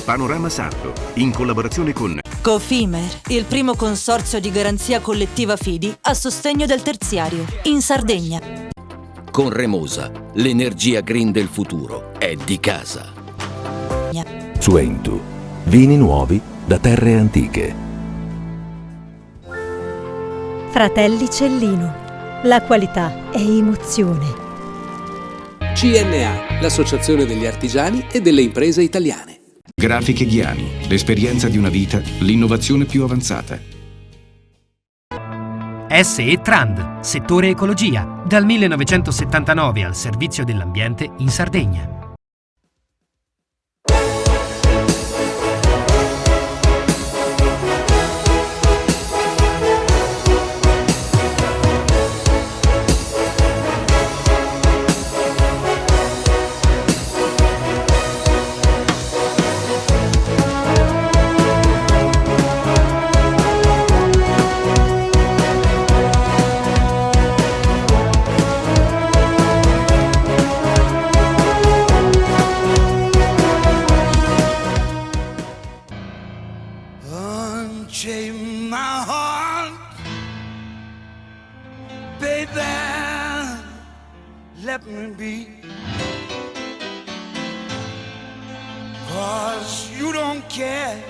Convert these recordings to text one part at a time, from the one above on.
Panorama Sardo, in collaborazione con Cofimer, il primo consorzio di garanzia collettiva fidi a sostegno del terziario, in Sardegna. Con Remosa, l'energia green del futuro è di casa. Su Entu, vini nuovi da terre antiche. Fratelli Cellino, la qualità è emozione. CNA, l'associazione degli artigiani e delle imprese italiane. Grafiche Ghiani, l'esperienza di una vita, l'innovazione più avanzata. SE Trand, settore ecologia, dal 1979 al servizio dell'ambiente in Sardegna. Unchain my heart, baby, let me be, 'cause you don't care,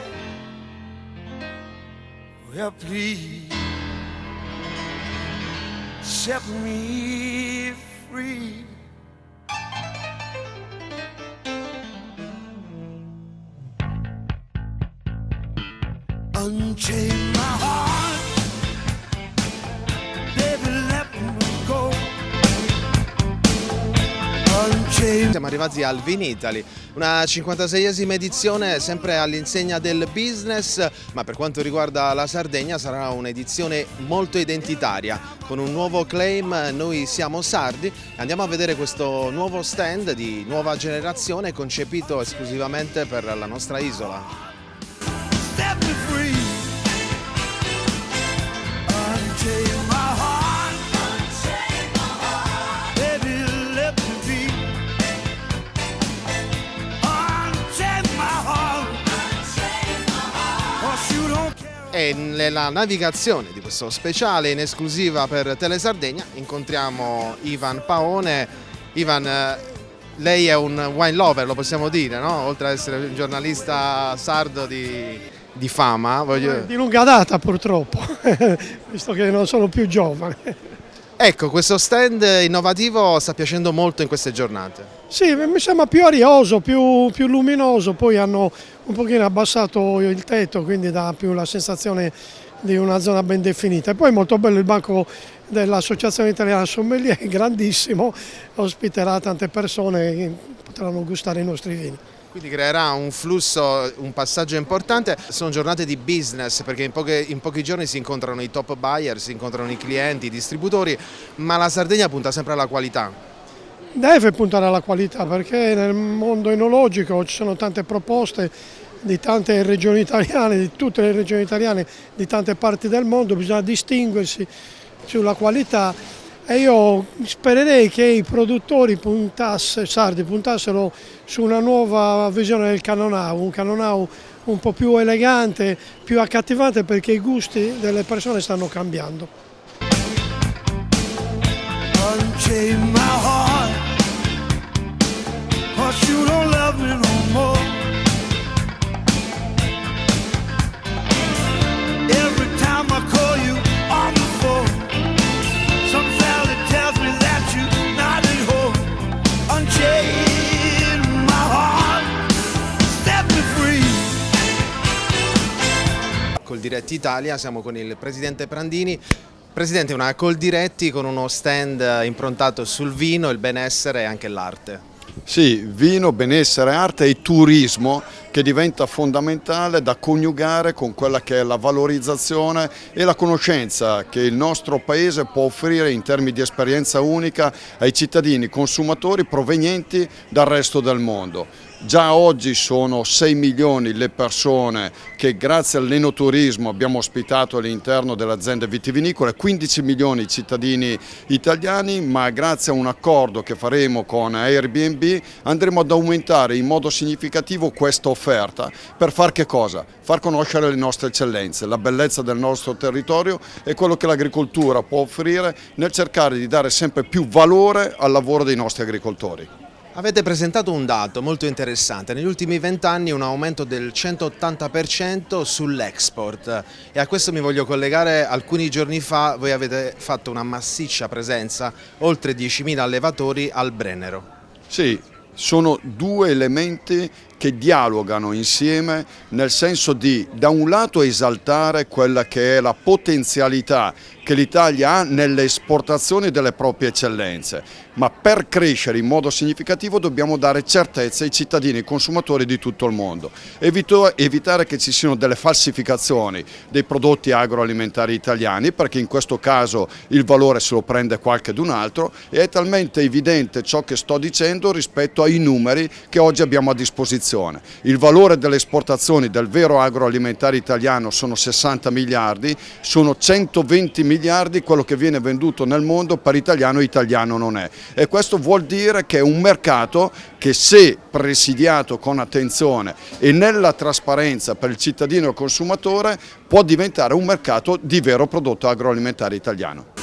well please, set me free. Unchain my heart, baby, let me go. Unchain. Siamo arrivati al Vinitaly, una 56esima edizione sempre all'insegna del business, ma per quanto riguarda la Sardegna sarà un'edizione molto identitaria, con un nuovo claim "Noi siamo sardi". Andiamo a vedere questo nuovo stand di nuova generazione concepito esclusivamente per la nostra isola. Set me free. Unchain my heart, baby, let me be. Unchain my heart, 'cause you don't care. E nella navigazione di questo speciale in esclusiva per Telesardegna incontriamo Ivan Paone. Ivan, lei è un wine lover, lo possiamo dire, no? Oltre ad essere un giornalista sardo di fama. Di lunga data purtroppo, visto che non sono più giovane. Ecco, questo stand innovativo sta piacendo molto in queste giornate. Sì, mi sembra più arioso, più luminoso, poi hanno un pochino abbassato il tetto, quindi dà più la sensazione di una zona ben definita. E poi molto bello il banco dell'Associazione Italiana Sommelier, grandissimo, ospiterà tante persone che potranno gustare i nostri vini. Quindi creerà un flusso, un passaggio importante. Sono giornate di business perché in pochi giorni si incontrano i top buyer, si incontrano i clienti, i distributori, ma la Sardegna punta sempre alla qualità. Deve puntare alla qualità perché nel mondo enologico ci sono tante proposte di tante regioni italiane, di tutte le regioni italiane, di tante parti del mondo, bisogna distinguersi sulla qualità. E io spererei che i produttori sardi puntassero su una nuova visione del Cannonau, un Cannonau un po' più elegante, più accattivante, perché i gusti delle persone stanno cambiando. Unchain my heart, 'cause you don't love me no more. Every time I call you on the phone, some fella tells me that you're not at home. Unchain my heart, set me free. Coldiretti Italia, siamo con il presidente Prandini. Presidente, una Coldiretti con uno stand improntato sul vino, il benessere e anche l'arte. Sì, vino, benessere, arte e turismo che diventa fondamentale da coniugare con quella che è la valorizzazione e la conoscenza che il nostro paese può offrire in termini di esperienza unica ai cittadini consumatori provenienti dal resto del mondo. Già oggi sono 6 milioni le persone che grazie all'enoturismo abbiamo ospitato all'interno delle aziende vitivinicole, 15 milioni i cittadini italiani, ma grazie a un accordo che faremo con Airbnb andremo ad aumentare in modo significativo questa offerta per far che cosa? Far conoscere le nostre eccellenze, la bellezza del nostro territorio e quello che l'agricoltura può offrire nel cercare di dare sempre più valore al lavoro dei nostri agricoltori. Avete presentato un dato molto interessante, negli ultimi 20 anni un aumento del 180% sull'export e a questo mi voglio collegare. Alcuni giorni fa voi avete fatto una massiccia presenza, oltre 10.000 allevatori al Brennero. Sì, sono due elementi che dialogano insieme nel senso di da un lato esaltare quella che è la potenzialità che l'Italia ha nelle esportazioni delle proprie eccellenze, ma per crescere in modo significativo dobbiamo dare certezza ai cittadini e ai consumatori di tutto il mondo, evitare che ci siano delle falsificazioni dei prodotti agroalimentari italiani, perché in questo caso il valore se lo prende qualcun altro e è talmente evidente ciò che sto dicendo rispetto ai numeri che oggi abbiamo a disposizione. Il valore delle esportazioni del vero agroalimentare italiano sono 60 miliardi, sono 120 miliardi quello che viene venduto nel mondo per italiano non è. E questo vuol dire che è un mercato che, se presidiato con attenzione e nella trasparenza per il cittadino e il consumatore, può diventare un mercato di vero prodotto agroalimentare italiano.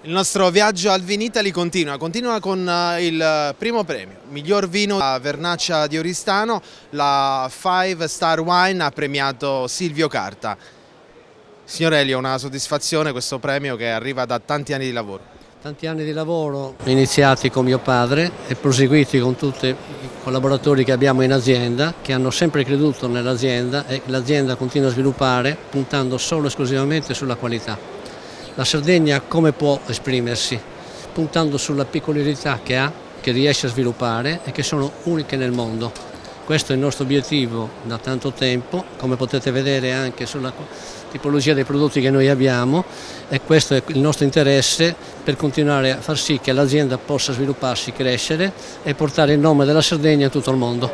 Il nostro viaggio al Vinitaly continua con il primo premio, miglior vino a Vernaccia di Oristano. La 5 Star Wine ha premiato Silvio Carta. Signor Elio, una soddisfazione questo premio che arriva da tanti anni di lavoro. Tanti anni di lavoro iniziati con mio padre e proseguiti con tutti i collaboratori che abbiamo in azienda, che hanno sempre creduto nell'azienda e l'azienda continua a sviluppare puntando solo e esclusivamente sulla qualità. La Sardegna come può esprimersi? Puntando sulla peculiarità che ha, che riesce a sviluppare e che sono uniche nel mondo. Questo è il nostro obiettivo da tanto tempo, come potete vedere anche sulla tipologia dei prodotti che noi abbiamo, e questo è il nostro interesse per continuare a far sì che l'azienda possa svilupparsi, crescere e portare il nome della Sardegna in tutto il mondo.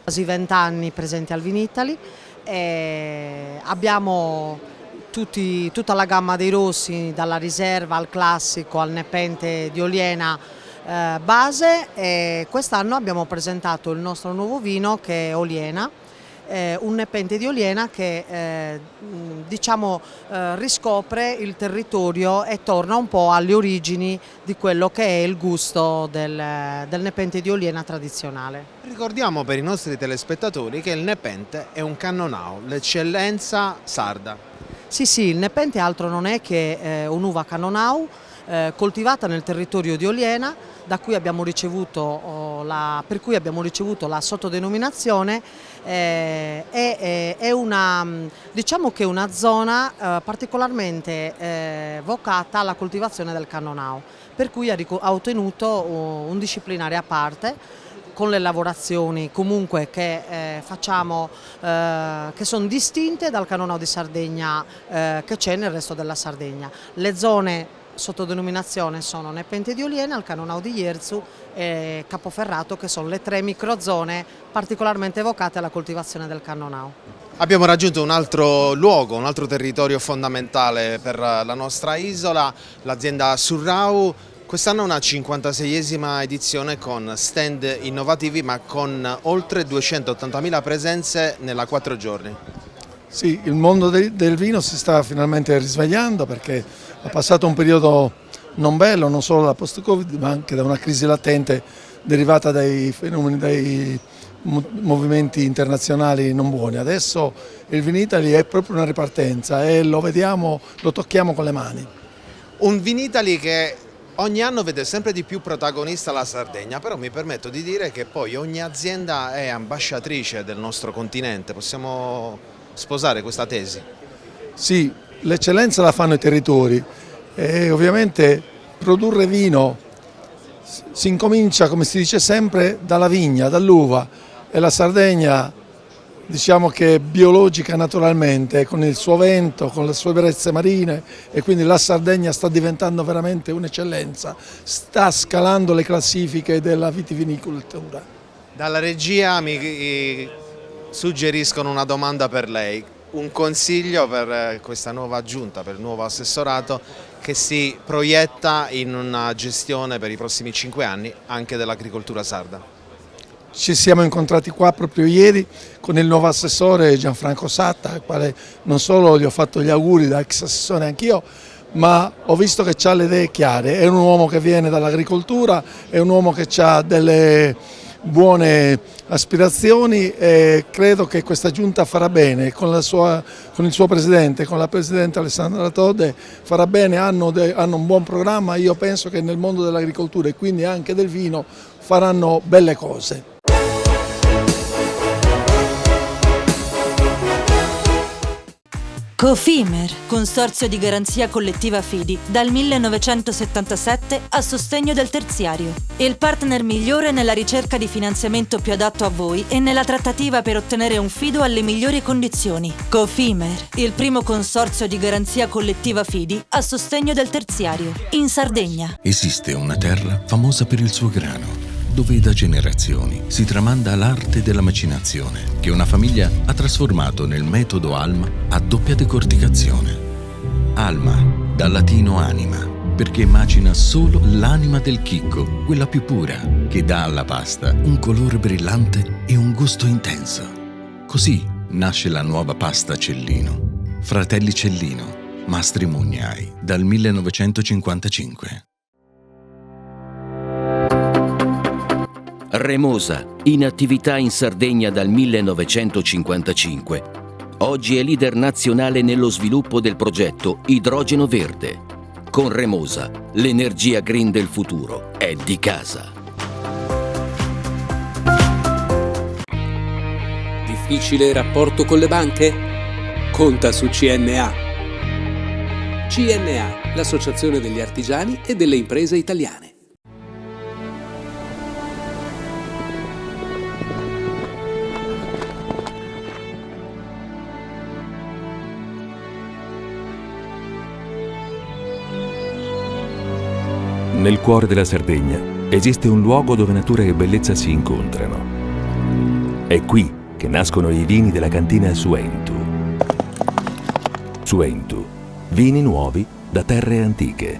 Quasi 20 anni presenti al Vinitaly, abbiamo tutta la gamma dei rossi, dalla riserva al classico al Nepente di Oliena base, e quest'anno abbiamo presentato il nostro nuovo vino che è Oliena, un Nepente di Oliena che riscopre il territorio e torna un po' alle origini di quello che è il gusto del Nepente di Oliena tradizionale. Ricordiamo per i nostri telespettatori che il Nepente è un cannonau, l'eccellenza sarda. Sì, il Nepente altro non è che un'uva cannonau coltivata nel territorio di Oliena, per cui abbiamo ricevuto la sottodenominazione. È una, diciamo che una zona particolarmente vocata alla coltivazione del cannonau, per cui ha ottenuto un disciplinare a parte, con le lavorazioni comunque che facciamo, che sono distinte dal cannonau di Sardegna che c'è nel resto della Sardegna. Le zone sotto denominazione sono Nepente di Oliena, il cannonau di Ierzu e Capoferrato, che sono le 3 microzone particolarmente vocate alla coltivazione del cannonau. Abbiamo raggiunto un altro luogo, un altro territorio fondamentale per la nostra isola, l'azienda Surrau. Quest'anno una 56esima edizione con stand innovativi, ma con oltre 280.000 presenze nella 4 giorni. Sì, il mondo del vino si sta finalmente risvegliando, perché ha passato un periodo non bello, non solo da post-Covid, ma anche da una crisi latente derivata dai fenomeni, dai movimenti internazionali non buoni. Adesso il Vinitaly è proprio una ripartenza e lo vediamo, lo tocchiamo con le mani. Un Vinitaly che ogni anno vede sempre di più protagonista la Sardegna, però mi permetto di dire che poi ogni azienda è ambasciatrice del nostro continente. Possiamo sposare questa tesi? Sì, l'eccellenza la fanno i territori e ovviamente produrre vino si incomincia, come si dice sempre, dalla vigna, dall'uva, e la Sardegna diciamo che è biologica naturalmente, con il suo vento, con le sue bellezze marine, e quindi la Sardegna sta diventando veramente un'eccellenza, sta scalando le classifiche della vitivinicoltura. Dalla regia mi suggeriscono una domanda per lei, un consiglio per questa nuova giunta, per il nuovo assessorato che si proietta in una gestione per i prossimi 5 anni anche dell'agricoltura sarda. Ci siamo incontrati qua proprio ieri con il nuovo assessore Gianfranco Satta, al quale non solo gli ho fatto gli auguri da ex assessore anch'io, ma ho visto che ha le idee chiare. È un uomo che viene dall'agricoltura, è un uomo che ha delle buone aspirazioni e credo che questa giunta farà bene con il suo presidente, con la presidente Alessandra Todde, farà bene, hanno un buon programma. Io penso che nel mondo dell'agricoltura e quindi anche del vino faranno belle cose. Cofimer, consorzio di garanzia collettiva Fidi, dal 1977 a sostegno del terziario. Il partner migliore nella ricerca di finanziamento più adatto a voi e nella trattativa per ottenere un fido alle migliori condizioni. Cofimer, il primo consorzio di garanzia collettiva Fidi a sostegno del terziario, in Sardegna. Esiste una terra famosa per il suo grano, dove da generazioni si tramanda l'arte della macinazione, che una famiglia ha trasformato nel metodo Alma a doppia decorticazione. Alma, dal latino anima, perché macina solo l'anima del chicco, quella più pura, che dà alla pasta un colore brillante e un gusto intenso. Così nasce la nuova pasta Cellino. Fratelli Cellino, Mastri Mugnai, dal 1955. Remosa, in attività in Sardegna dal 1955. Oggi è leader nazionale nello sviluppo del progetto Idrogeno Verde. Con Remosa, l'energia green del futuro è di casa. Difficile rapporto con le banche? Conta su CNA. CNA, l'associazione degli artigiani e delle imprese italiane. Nel cuore della Sardegna esiste un luogo dove natura e bellezza si incontrano. È qui che nascono i vini della cantina Suentu. Suentu, vini nuovi da terre antiche.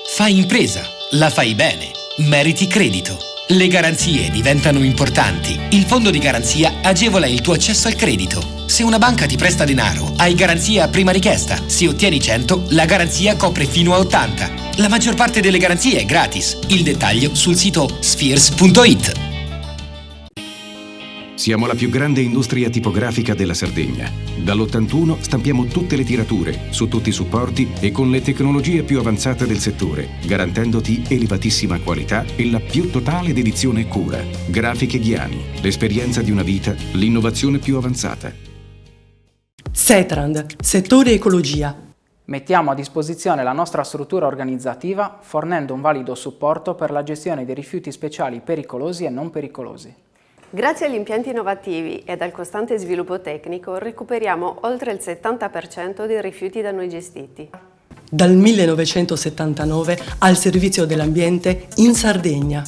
Fai impresa, la fai bene, meriti credito. Le garanzie diventano importanti. Il fondo di garanzia agevola il tuo accesso al credito. Se una banca ti presta denaro, hai garanzia a prima richiesta. Se ottieni 100, la garanzia copre fino a 80. La maggior parte delle garanzie è gratis. Il dettaglio sul sito spheres.it. Siamo la più grande industria tipografica della Sardegna. Dall'81 stampiamo tutte le tirature, su tutti i supporti e con le tecnologie più avanzate del settore, garantendoti elevatissima qualità e la più totale dedizione e cura. Grafiche Ghiani, l'esperienza di una vita, l'innovazione più avanzata. Setrand, settore ecologia. Mettiamo a disposizione la nostra struttura organizzativa fornendo un valido supporto per la gestione dei rifiuti speciali pericolosi e non pericolosi. Grazie agli impianti innovativi e al costante sviluppo tecnico recuperiamo oltre il 70% dei rifiuti da noi gestiti. Dal 1979 al servizio dell'ambiente in Sardegna.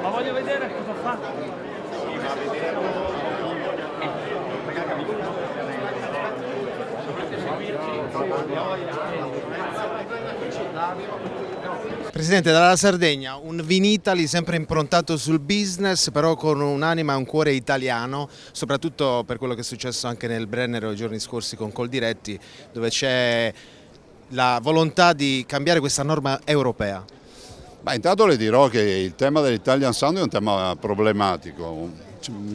Ma voglio vedere cosa fa. Presidente, dalla Sardegna, un Vinitaly sempre improntato sul business, però con un'anima e un cuore italiano, soprattutto per quello che è successo anche nel Brennero i giorni scorsi con Coldiretti, dove c'è la volontà di cambiare questa norma europea. Intanto le dirò che il tema dell'Italian Sounding è un tema problematico.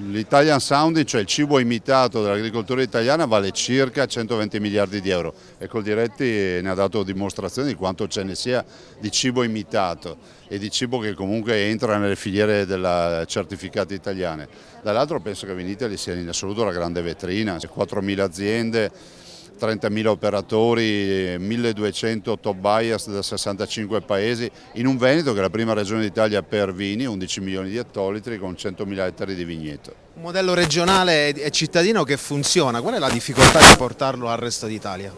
L'Italian Sounding, cioè il cibo imitato dell'agricoltura italiana, vale circa 120 miliardi di euro e Coldiretti ne ha dato dimostrazione di quanto ce ne sia di cibo imitato e di cibo che comunque entra nelle filiere della certificate italiane. Dall'altro penso che Vinitaly sia in assoluto la grande vetrina, 4.000 aziende, 30.000 operatori, 1.200 top buyers da 65 paesi, in un Veneto che è la prima regione d'Italia per vini, 11 milioni di ettolitri con 100.000 ettari di vigneto. Un modello regionale e cittadino che funziona, qual è la difficoltà di portarlo al resto d'Italia?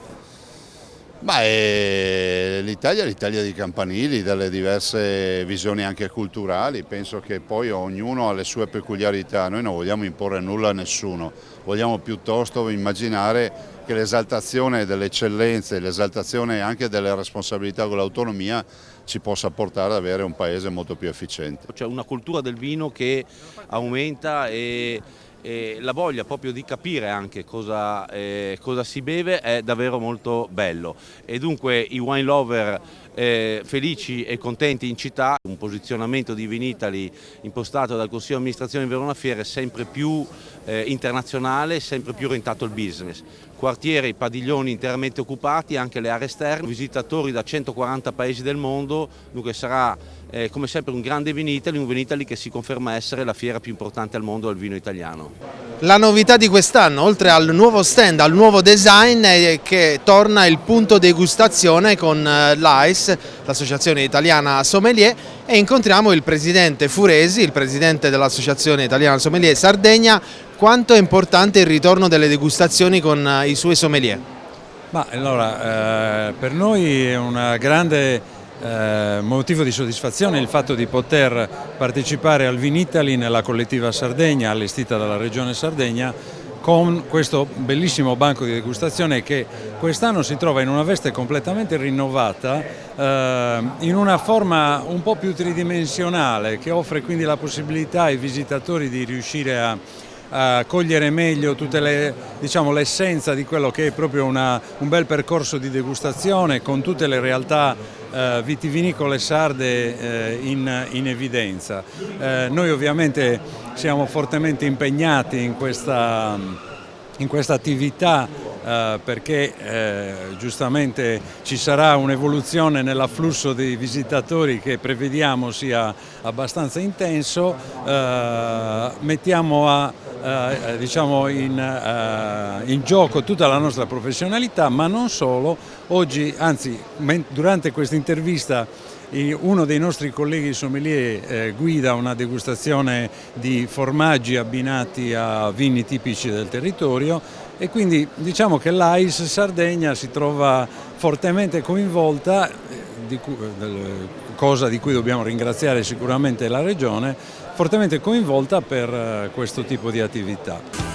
L'Italia è l'Italia di campanili, delle diverse visioni anche culturali, penso che poi ognuno ha le sue peculiarità, noi non vogliamo imporre nulla a nessuno, vogliamo piuttosto immaginare che l'esaltazione delle eccellenze, l'esaltazione anche delle responsabilità con l'autonomia ci possa portare ad avere un paese molto più efficiente. C'è una cultura del vino che aumenta e la voglia proprio di capire anche cosa si beve è davvero molto bello e dunque i wine lover felici e contenti in città, un posizionamento di Vinitaly impostato dal Consiglio di amministrazione di Verona Fiere sempre più internazionale, sempre più orientato al business. Quartieri, padiglioni interamente occupati, anche le aree esterne, visitatori da 140 paesi del mondo, dunque sarà come sempre un grande Vinitaly, un Vinitaly che si conferma essere la fiera più importante al mondo del vino italiano. La novità di quest'anno, oltre al nuovo stand, al nuovo design, è che torna il punto degustazione con l'AIS, l'Associazione Italiana Sommelier, e incontriamo il presidente Furesi, il presidente dell'Associazione Italiana Sommelier Sardegna. Quanto è importante il ritorno delle degustazioni con i suoi sommelier? Per noi è un grande motivo di soddisfazione il fatto di poter partecipare al Vinitaly nella collettiva Sardegna allestita dalla Regione Sardegna con questo bellissimo banco di degustazione che quest'anno si trova in una veste completamente rinnovata, in una forma un po' più tridimensionale, che offre quindi la possibilità ai visitatori di riuscire a cogliere meglio tutte l'essenza di quello che è proprio un bel percorso di degustazione con tutte le realtà vitivinicole sarde in evidenza. Noi ovviamente siamo fortemente impegnati in questa attività perché giustamente ci sarà un'evoluzione nell'afflusso dei visitatori che prevediamo sia abbastanza intenso. Mettiamo in gioco tutta la nostra professionalità, ma non solo. Oggi, anzi, durante questa intervista uno dei nostri colleghi sommelier guida una degustazione di formaggi abbinati a vini tipici del territorio e quindi diciamo che l'AIS Sardegna si trova fortemente coinvolta, cosa di cui dobbiamo ringraziare sicuramente la Regione, fortemente coinvolta per questo tipo di attività.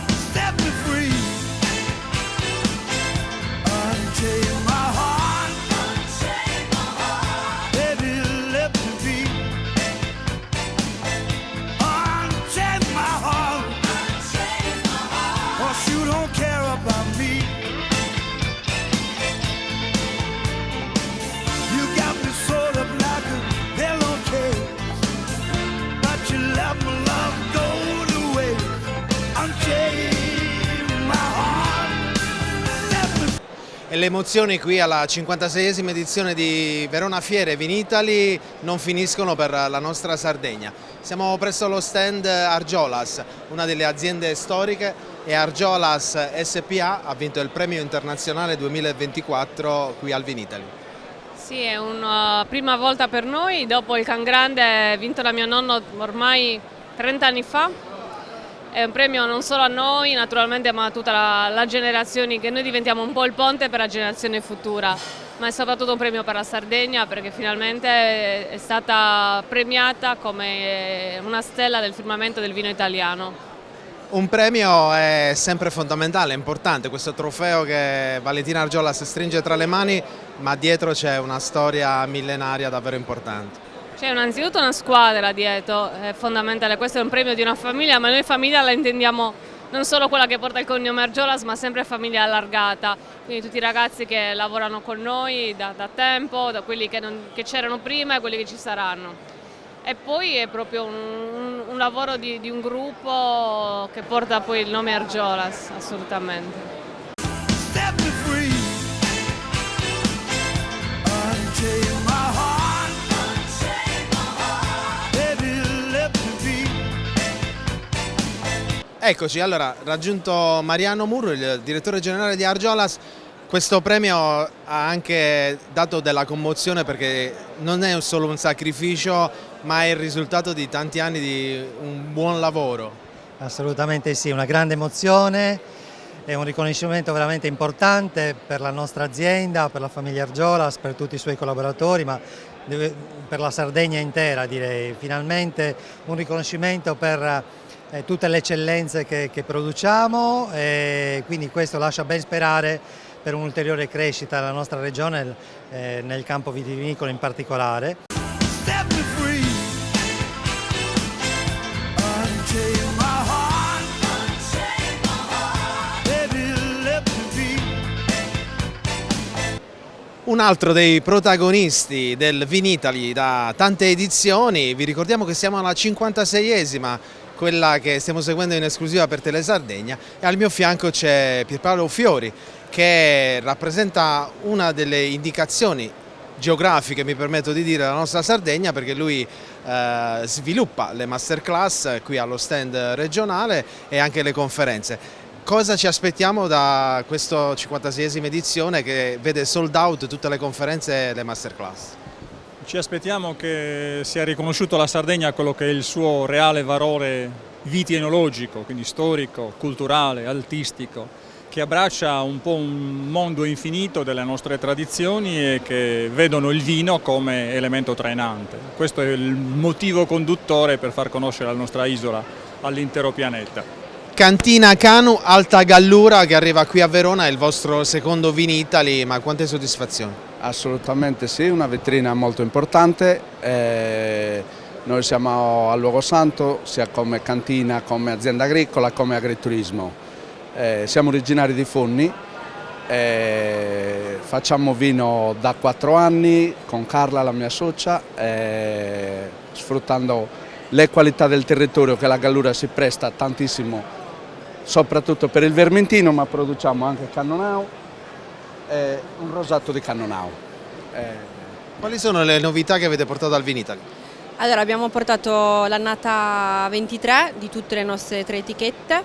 E le emozioni qui alla 56esima edizione di Verona Fiere Vinitaly non finiscono per la nostra Sardegna. Siamo presso lo stand Argiolas, una delle aziende storiche, e Argiolas SPA ha vinto il premio internazionale 2024 qui al Vinitaly. Sì, è una prima volta per noi, dopo il Can Grande vinto da mio nonno ormai 30 anni fa. È un premio non solo a noi naturalmente, ma a tutta la generazione, che noi diventiamo un po' il ponte per la generazione futura, ma è soprattutto un premio per la Sardegna perché finalmente è stata premiata come una stella del firmamento del vino italiano. Un premio è sempre fondamentale, è importante, questo trofeo che Valentina Argiolas stringe tra le mani, ma dietro c'è una storia millenaria davvero importante. C'è innanzitutto una squadra dietro, è fondamentale, questo è un premio di una famiglia, ma noi famiglia la intendiamo non solo quella che porta il cognome Argiolas, ma sempre famiglia allargata, quindi tutti i ragazzi che lavorano con noi da tempo, da quelli che c'erano prima e quelli che ci saranno. E poi è proprio un lavoro di un gruppo che porta poi il nome Argiolas, assolutamente. Eccoci, allora, raggiunto Mariano Murru, il direttore generale di Argiolas. Questo premio ha anche dato della commozione perché non è solo un sacrificio, ma è il risultato di tanti anni di un buon lavoro. Assolutamente sì, una grande emozione, è un riconoscimento veramente importante per la nostra azienda, per la famiglia Argiolas, per tutti i suoi collaboratori, ma per la Sardegna intera direi. Finalmente un riconoscimento per tutte le eccellenze che produciamo e quindi questo lascia ben sperare per un'ulteriore crescita della nostra regione nel campo vitivinicolo in particolare. Un altro dei protagonisti del Vinitaly da tante edizioni, vi ricordiamo che siamo alla 56esima, quella che stiamo seguendo in esclusiva per Telesardegna, e al mio fianco c'è Pierpaolo Fiori che rappresenta una delle indicazioni geografiche, mi permetto di dire, della nostra Sardegna, perché lui sviluppa le masterclass qui allo stand regionale e anche le conferenze. Cosa ci aspettiamo da questa 56esima edizione che vede sold out tutte le conferenze e le masterclass? Ci aspettiamo che sia riconosciuto alla Sardegna quello che è il suo reale valore viti-enologico, quindi storico, culturale, artistico, che abbraccia un po' un mondo infinito delle nostre tradizioni e che vedono il vino come elemento trainante. Questo è il motivo conduttore per far conoscere la nostra isola all'intero pianeta. Cantina Canu Alta Gallura che arriva qui a Verona, è il vostro secondo Vinitaly, ma quante soddisfazioni? Assolutamente sì, una vetrina molto importante, noi siamo al luogo santo sia come cantina, come azienda agricola, come agriturismo. Siamo originari di Fonni, facciamo vino da 4 anni con Carla, la mia socia, sfruttando le qualità del territorio che la Gallura si presta tantissimo, soprattutto per il vermentino, ma produciamo anche Cannonau e un rosato di Cannonau. Quali sono le novità che avete portato al Vinitaly? Allora, abbiamo portato l'annata 23 di tutte le nostre 3 etichette,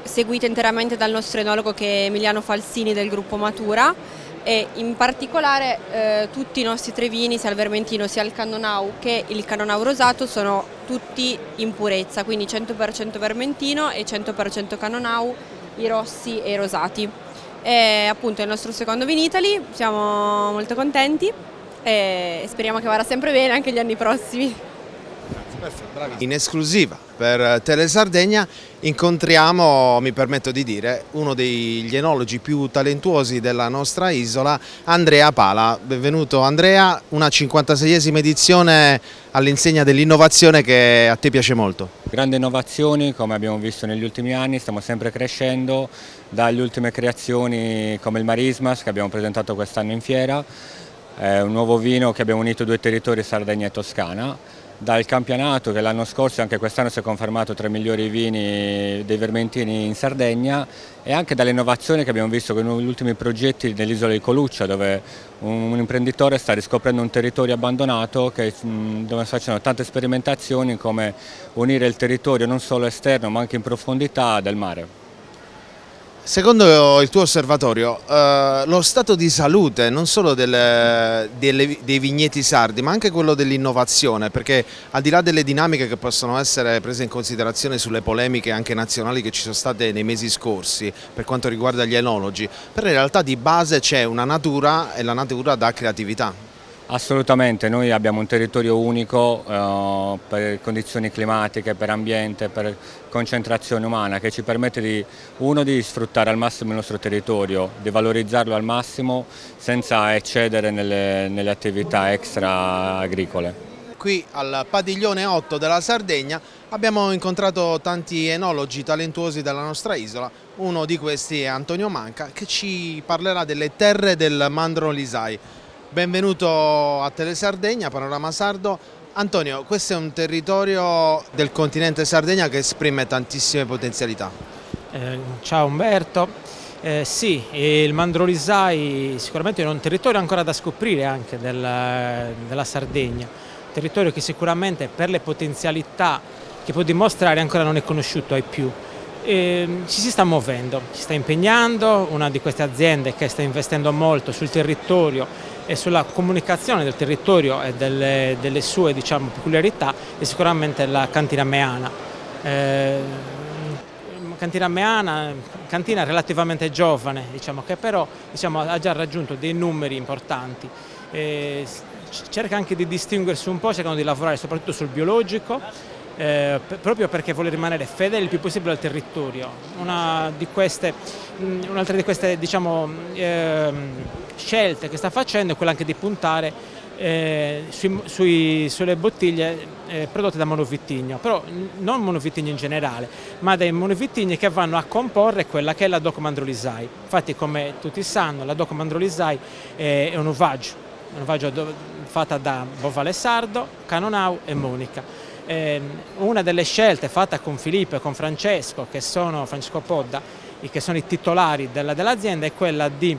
seguite interamente dal nostro enologo che è Emiliano Falsini del gruppo Matura, e in particolare tutti i nostri 3 vini, sia il vermentino sia il Cannonau che il Cannonau rosato, sono tutti in purezza, quindi 100% vermentino e 100% Cannonau, i rossi e i rosati. E appunto è il nostro secondo Vinitaly, siamo molto contenti e speriamo che vada sempre bene anche gli anni prossimi. In esclusiva per Telesardegna incontriamo, mi permetto di dire, uno degli enologi più talentuosi della nostra isola, Andrea Pala. Benvenuto Andrea, una 56esima edizione all'insegna dell'innovazione che a te piace molto. Grandi innovazioni, come abbiamo visto negli ultimi anni, stiamo sempre crescendo, dalle ultime creazioni come il Marismas che abbiamo presentato quest'anno in fiera, un nuovo vino che abbiamo unito 2 territori, Sardegna e Toscana. Dal campionato che l'anno scorso e anche quest'anno si è confermato tra i migliori vini dei vermentini in Sardegna, e anche dalle innovazioni che abbiamo visto con gli ultimi progetti nell'isola di Coluccia, dove un imprenditore sta riscoprendo un territorio abbandonato dove si facciano tante sperimentazioni come unire il territorio non solo esterno ma anche in profondità del mare. Secondo il tuo osservatorio, lo stato di salute non solo dei vigneti sardi ma anche quello dell'innovazione, perché al di là delle dinamiche che possono essere prese in considerazione sulle polemiche anche nazionali che ci sono state nei mesi scorsi per quanto riguarda gli enologi, però in realtà di base c'è una natura e la natura dà creatività. Assolutamente, noi abbiamo un territorio unico per condizioni climatiche, per ambiente, per concentrazione umana, che ci permette di sfruttare al massimo il nostro territorio, di valorizzarlo al massimo senza eccedere nelle attività extra agricole. qui al padiglione 8 della Sardegna abbiamo incontrato tanti enologi talentuosi della nostra isola. Uno di questi è Antonio Manca, che ci parlerà delle terre del Mandorlisai. Benvenuto a Telesardegna, Panorama Sardo. Antonio, questo è un territorio del continente Sardegna che esprime tantissime potenzialità. Ciao Umberto. Sì, il Mandorlisai sicuramente è un territorio ancora da scoprire anche della Sardegna, un territorio che sicuramente per le potenzialità che può dimostrare ancora non è conosciuto ai più. Ci si sta muovendo, si sta impegnando, una di queste aziende che sta investendo molto sul territorio e sulla comunicazione del territorio e delle sue, diciamo, peculiarità è sicuramente la Cantina Meana. Cantina relativamente giovane, diciamo, che però ha già raggiunto dei numeri importanti. Cerca anche di distinguersi un po', cercano di lavorare soprattutto sul biologico, proprio perché vuole rimanere fedele il più possibile al territorio. Un'altra di queste diciamo, scelte che sta facendo è quella anche di puntare sulle bottiglie prodotte da monovitigno, però non monovitigni in generale, ma dei monovitigni che vanno a comporre quella che è la DOC Mandorlisai. Infatti, come tutti sanno, la DOC Mandorlisai è un uvaggio fatta da bovale sardo, canonau e monica. Una delle scelte fatta con Filippo e con Francesco Podda, che sono i titolari dell'azienda, è quella di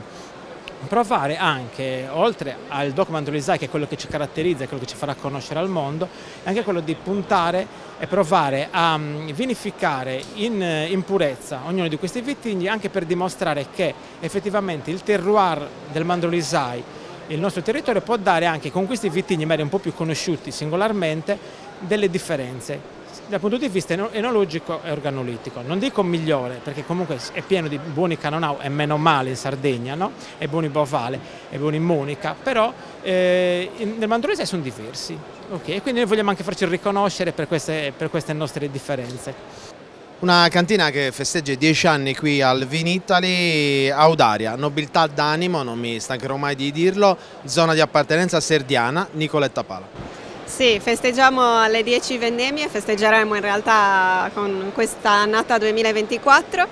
provare anche, oltre al DOC Mandorlisai, che è quello che ci caratterizza e quello che ci farà conoscere al mondo, anche quello di puntare e provare a vinificare in purezza ognuno di questi vitigni, anche per dimostrare che effettivamente il terroir del Mandorlisai, il nostro territorio, può dare anche con questi vitigni magari un po' più conosciuti singolarmente delle differenze dal punto di vista enologico e organolitico. Non dico migliore, perché comunque è pieno di buoni canonau e meno male in Sardegna, no? E buoni bovale e buoni monica, però nel Mandorlisai sono diversi, okay? E quindi noi vogliamo anche farci riconoscere per queste nostre differenze. Una cantina che festeggia i 10 anni qui al Vinitaly, Audaria, nobiltà d'animo, non mi stancherò mai di dirlo, zona di appartenenza serdiana, Nicoletta Pala. Sì, festeggiamo le 10 vendemmie, festeggeremo in realtà con questa annata 2024.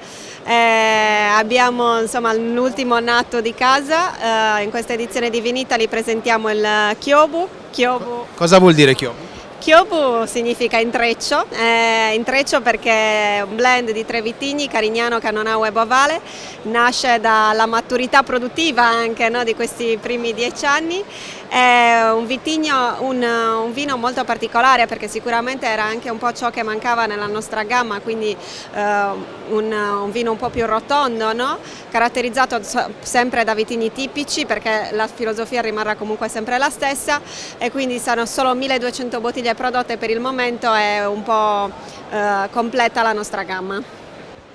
Abbiamo l'ultimo nato di casa, in questa edizione di Vinitaly presentiamo il Chiobu. Cosa vuol dire Chiobu? Chiobu significa intreccio perché è un blend di 3 vitigni, Carignano, Canonau e Bovale, nasce dalla maturità produttiva anche, no, di questi primi 10 anni. È un vino molto particolare, perché sicuramente era anche un po' ciò che mancava nella nostra gamma, quindi un vino un po' più rotondo, no? Caratterizzato sempre da vitigni tipici, perché la filosofia rimarrà comunque sempre la stessa, e quindi saranno solo 1200 bottiglie prodotte per il momento, è un po' completa la nostra gamma.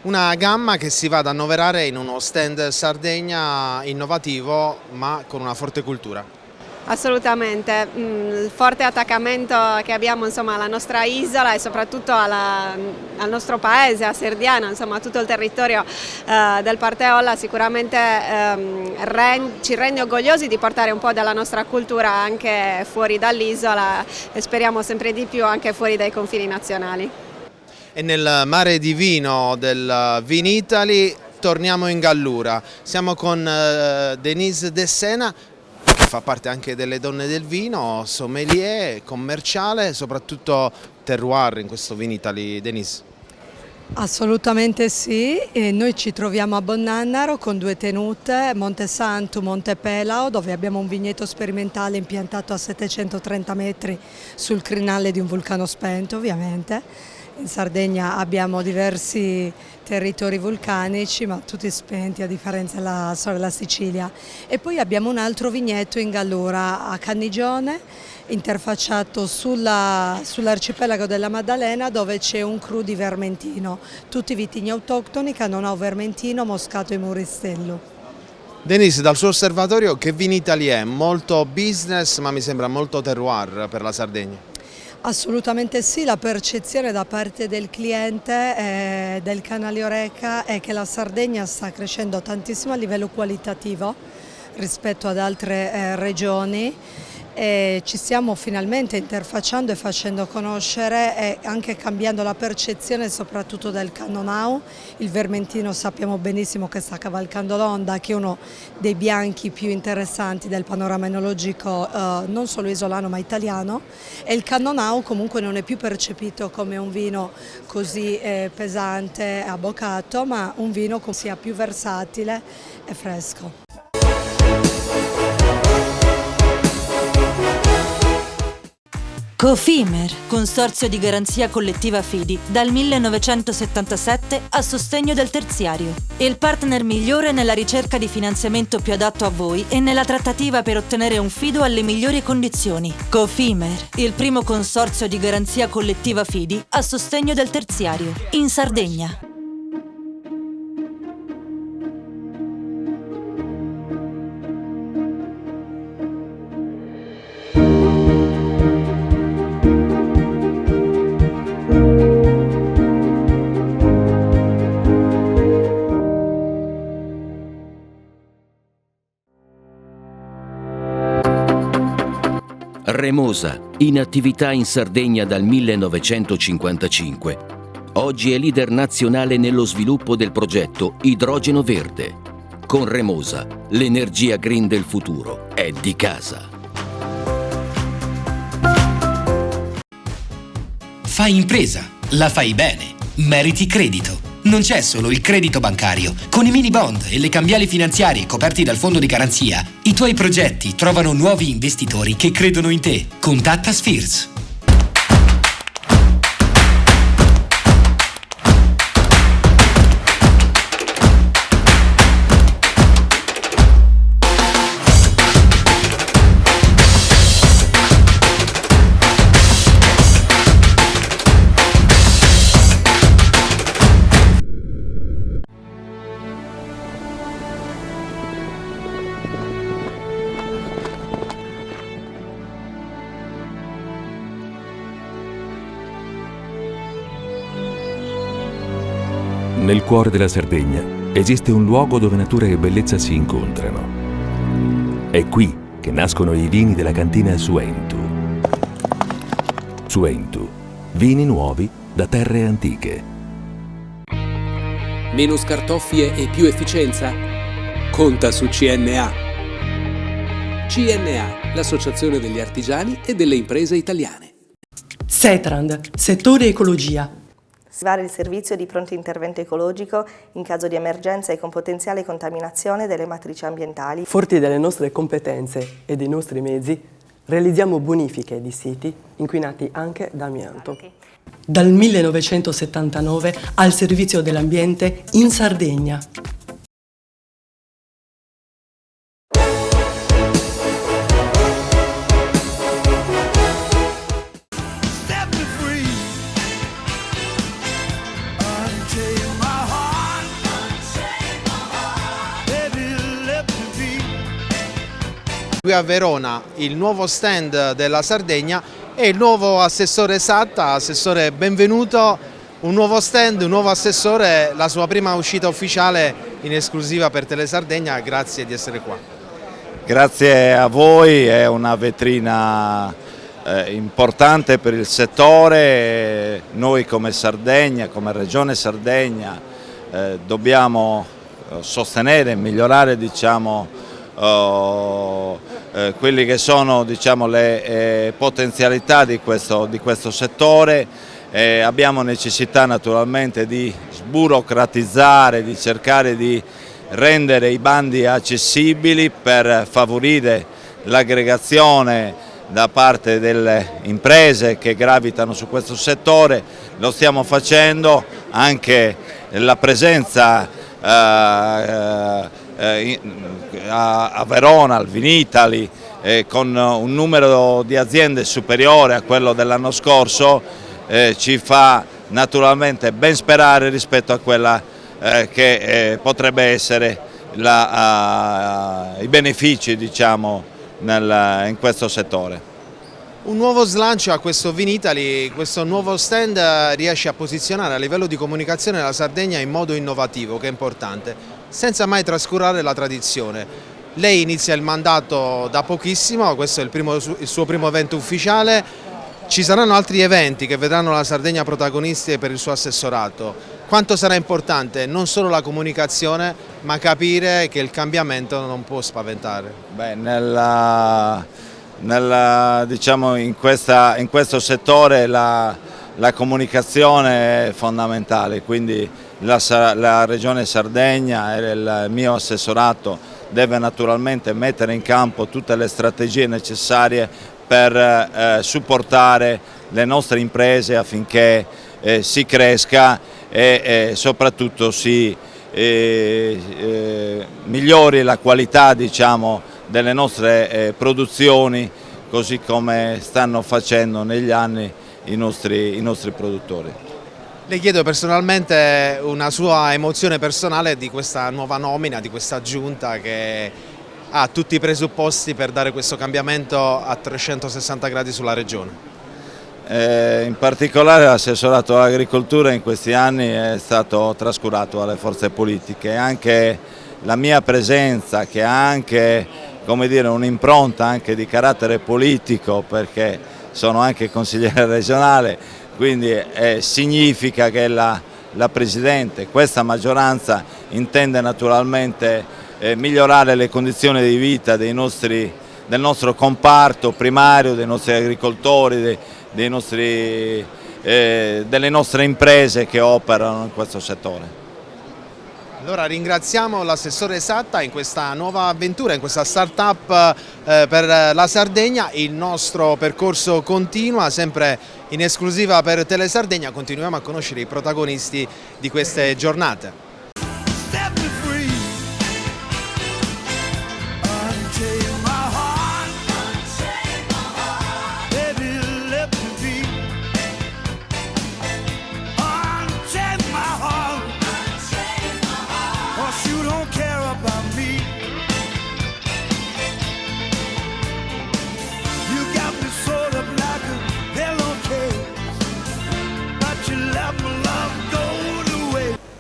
Una gamma che si va ad annoverare in uno stand Sardegna innovativo, ma con una forte cultura. Assolutamente, il forte attaccamento che abbiamo alla nostra isola e soprattutto al nostro paese, a Serdiana, a tutto il territorio del Parteolla, sicuramente ci rende orgogliosi di portare un po' della nostra cultura anche fuori dall'isola e speriamo sempre di più anche fuori dai confini nazionali. E nel mare di vino del Vinitaly torniamo in Gallura, siamo con Denise De Sena, che fa parte anche delle donne del vino, sommelier, commerciale, soprattutto terroir in questo Vinitaly. Denise. Assolutamente sì, e noi ci troviamo a Bonnannaro con 2 tenute, Monte Santo, Monte Pelao, dove abbiamo un vigneto sperimentale impiantato a 730 metri sul crinale di un vulcano spento, ovviamente. In Sardegna abbiamo diversi territori vulcanici, ma tutti spenti, a differenza della Sicilia. E poi abbiamo un altro vigneto in Gallura, a Cannigione, interfacciato sull'arcipelago della Maddalena, dove c'è un cru di vermentino, tutti vitigni autoctoni, Canonau vermentino, Moscato e Muristello. Denise, dal suo osservatorio che Vinitaly è? Molto business, ma mi sembra molto terroir per la Sardegna. Assolutamente sì, la percezione da parte del cliente del canale Oreca è che la Sardegna sta crescendo tantissimo a livello qualitativo rispetto ad altre regioni e ci stiamo finalmente interfacciando e facendo conoscere e anche cambiando la percezione soprattutto del Cannonau. Il vermentino sappiamo benissimo che sta cavalcando l'onda, che è uno dei bianchi più interessanti del panorama enologico non solo isolano ma italiano, e il Cannonau comunque non è più percepito come un vino così pesante e abboccato, ma un vino che sia più versatile e fresco. Cofimer, consorzio di garanzia collettiva Fidi, dal 1977 a sostegno del terziario. Il partner migliore nella ricerca di finanziamento più adatto a voi e nella trattativa per ottenere un fido alle migliori condizioni. Cofimer, il primo consorzio di garanzia collettiva Fidi a sostegno del terziario, in Sardegna. Remosa, in attività in Sardegna dal 1955. Oggi è leader nazionale nello sviluppo del progetto Idrogeno Verde. Con Remosa, l'energia green del futuro è di casa. Fai impresa, la fai bene, meriti credito. Non c'è solo il credito bancario. Con i mini bond e le cambiali finanziarie coperti dal fondo di garanzia, i tuoi progetti trovano nuovi investitori che credono in te. Contatta Spheres. Nel cuore della Sardegna esiste un luogo dove natura e bellezza si incontrano. È qui che nascono i vini della cantina Suentu. Suentu, vini nuovi da terre antiche. Meno scartoffie e più efficienza? Conta su CNA. CNA, l'associazione degli artigiani e delle imprese italiane. Setrand, settore ecologia. Attivare il servizio di pronto intervento ecologico in caso di emergenza e con potenziale contaminazione delle matrici ambientali. Forti delle nostre competenze e dei nostri mezzi, realizziamo bonifiche di siti inquinati anche da amianto. Dal 1979 al servizio dell'ambiente in Sardegna. Qui a Verona il nuovo stand della Sardegna e il nuovo assessore Satta. Assessore, benvenuto, un nuovo stand, un nuovo assessore, la sua prima uscita ufficiale in esclusiva per Telesardegna, grazie di essere qua. Grazie a voi, è una vetrina importante per il settore. Noi come Sardegna, come Regione Sardegna dobbiamo sostenere e migliorare, diciamo, quelli che sono, diciamo, le potenzialità di questo settore. Abbiamo necessità naturalmente di sburocratizzare, di cercare di rendere i bandi accessibili per favorire l'aggregazione da parte delle imprese che gravitano su questo settore. Lo stiamo facendo, anche la presenza a Verona, al Vinitali, con un numero di aziende superiore a quello dell'anno scorso, ci fa naturalmente ben sperare rispetto a quella che potrebbe essere i benefici, diciamo, in questo settore. Un nuovo slancio a questo Vinitali, questo nuovo stand riesce a posizionare a livello di comunicazione la Sardegna in modo innovativo, che è importante, senza mai trascurare la tradizione. Lei inizia il mandato da pochissimo, questo è il suo primo evento ufficiale. Ci saranno altri eventi che vedranno la Sardegna protagonisti per il suo assessorato. Quanto sarà importante non solo la comunicazione, ma capire che il cambiamento non può spaventare? Beh, diciamo in questo settore la comunicazione è fondamentale, quindi la Regione Sardegna e il mio assessorato deve naturalmente mettere in campo tutte le strategie necessarie per supportare le nostre imprese affinché si cresca e soprattutto si migliori la qualità, diciamo, delle nostre produzioni, così come stanno facendo negli anni i nostri produttori. Le chiedo personalmente una sua emozione personale di questa nuova nomina, di questa giunta che ha tutti i presupposti per dare questo cambiamento a 360 gradi sulla regione. In particolare l'assessorato all'agricoltura in questi anni è stato trascurato dalle forze politiche, anche la mia presenza, che ha anche, come dire, un'impronta anche di carattere politico, perché sono anche consigliere regionale, quindi significa che la Presidente, questa maggioranza intende naturalmente migliorare le condizioni di vita del nostro comparto primario, dei nostri agricoltori, delle nostre imprese che operano in questo settore. Allora ringraziamo l'assessore Satta in questa nuova avventura, in questa start-up per la Sardegna. Il nostro percorso continua, sempre in esclusiva per Telesardegna, continuiamo a conoscere i protagonisti di queste giornate.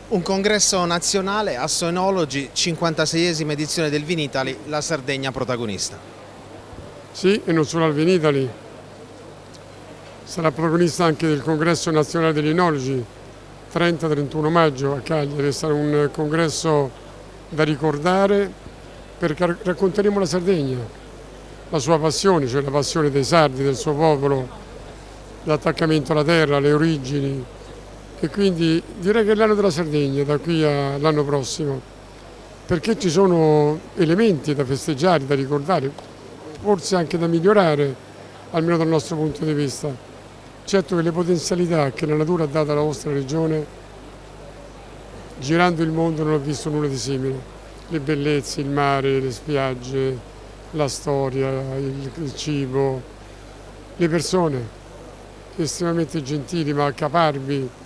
Un congresso nazionale, Asso Enologi, 56esima edizione del Vinitaly, la Sardegna protagonista. Sì, e non solo al Vinitaly, sarà protagonista anche del congresso nazionale degli enologi, 30-31 maggio a Cagliari. Sarà un congresso da ricordare perché racconteremo la Sardegna, la sua passione, cioè la passione dei sardi, del suo popolo, l'attaccamento alla terra, le origini. E quindi direi che è l'anno della Sardegna da qui all'anno prossimo, perché ci sono elementi da festeggiare, da ricordare, forse anche da migliorare, almeno dal nostro punto di vista. Certo che le potenzialità che la natura ha dato alla vostra regione, girando il mondo non ho visto nulla di simile. Le bellezze, il mare, le spiagge, la storia, il cibo, le persone estremamente gentili ma caparbi.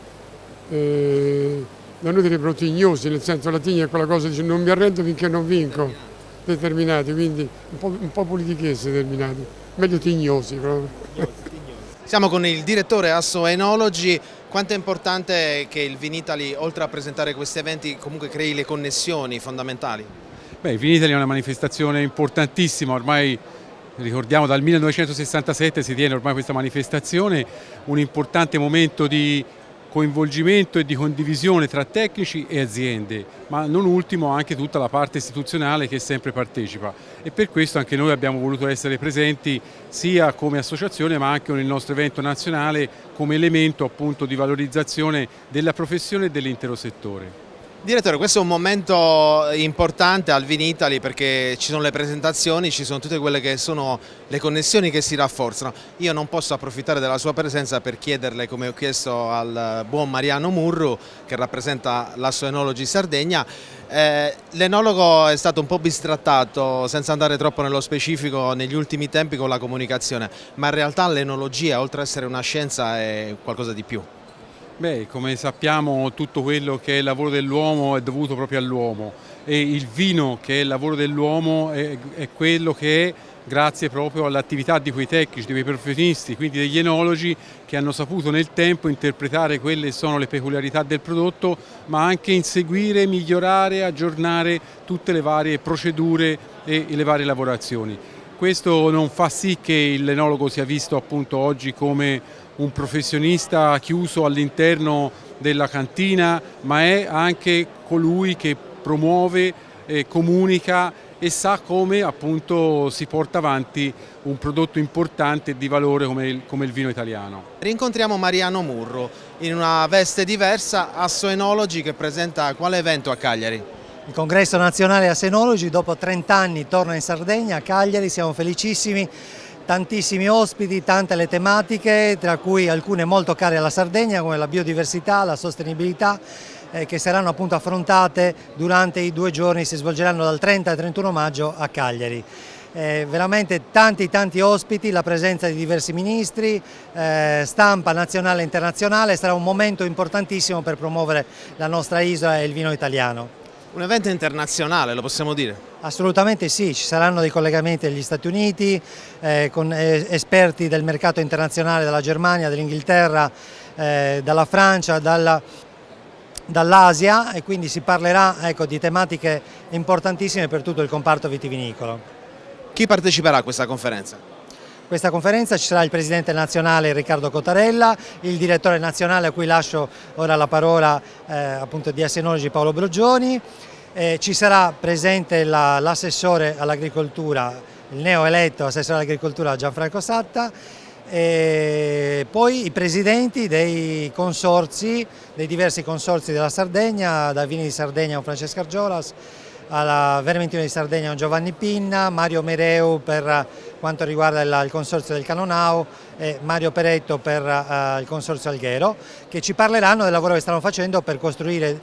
Da noi direbbero tignosi, nel senso la tigna è quella cosa, dice non mi arrendo finché non vinco, determinati, quindi un po' politichesi determinati, meglio tignosi proprio. Siamo con il direttore Asso Enologi. Quanto è importante che il Vinitaly, oltre a presentare questi eventi, comunque crei le connessioni fondamentali? Beh, il Vinitaly è una manifestazione importantissima, ormai ricordiamo dal 1967 si tiene ormai questa manifestazione, un importante momento di coinvolgimento e di condivisione tra tecnici e aziende, ma non ultimo anche tutta la parte istituzionale che sempre partecipa, e per questo anche noi abbiamo voluto essere presenti sia come associazione ma anche nel nostro evento nazionale come elemento appunto di valorizzazione della professione e dell'intero settore. Direttore, questo è un momento importante al Vinitaly perché ci sono le presentazioni, ci sono tutte quelle che sono le connessioni che si rafforzano. Io non posso approfittare della sua presenza per chiederle, come ho chiesto al buon Mariano Murru che rappresenta l'Asso Enologi Sardegna, l'enologo è stato un po' bistrattato, senza andare troppo nello specifico, negli ultimi tempi con la comunicazione, ma in realtà l'enologia, oltre ad essere una scienza, è qualcosa di più. Beh, come sappiamo tutto quello che è il lavoro dell'uomo è dovuto proprio all'uomo, e il vino che è il lavoro dell'uomo è quello che grazie proprio all'attività di quei tecnici, di quei professionisti, quindi degli enologi che hanno saputo nel tempo interpretare quelle che sono le peculiarità del prodotto, ma anche inseguire, migliorare, aggiornare tutte le varie procedure e le varie lavorazioni. Questo non fa sì che l'enologo sia visto appunto oggi come un professionista chiuso all'interno della cantina, ma è anche colui che promuove, comunica e sa come appunto si porta avanti un prodotto importante e di valore come il vino italiano. Rincontriamo Mariano Murru in una veste diversa, Assoenologi, che presenta quale evento a Cagliari? Il Congresso Nazionale Assoenologi dopo 30 anni torna in Sardegna, a Cagliari, siamo felicissimi, tantissimi ospiti, tante le tematiche, tra cui alcune molto care alla Sardegna come la biodiversità, la sostenibilità, che saranno appunto affrontate durante i 2 giorni, si svolgeranno dal 30 al 31 maggio a Cagliari. Veramente tanti ospiti, la presenza di diversi ministri, stampa nazionale e internazionale, sarà un momento importantissimo per promuovere la nostra isola e il vino italiano. Un evento internazionale, lo possiamo dire? Assolutamente sì, ci saranno dei collegamenti dagli Stati Uniti, con esperti del mercato internazionale dalla Germania, dall'Inghilterra, dalla Francia, dall'Asia, e quindi si parlerà di tematiche importantissime per tutto il comparto vitivinicolo. Chi parteciperà a questa conferenza? Questa conferenza ci sarà il Presidente nazionale Riccardo Cottarella, il Direttore nazionale a cui lascio ora la parola appunto di Assoenologi Paolo Brogioni, ci sarà presente l'assessore all'agricoltura, il neoeletto assessore all'agricoltura Gianfranco Satta, e poi i presidenti dei consorzi, dei diversi consorzi della Sardegna, da Vini di Sardegna un Francesco Argiolas, alla Vermentino di Sardegna un Giovanni Pinna, Mario Mereu per quanto riguarda il consorzio del Canonau e Mario Peretto per il consorzio Alghero, che ci parleranno del lavoro che stanno facendo per costruire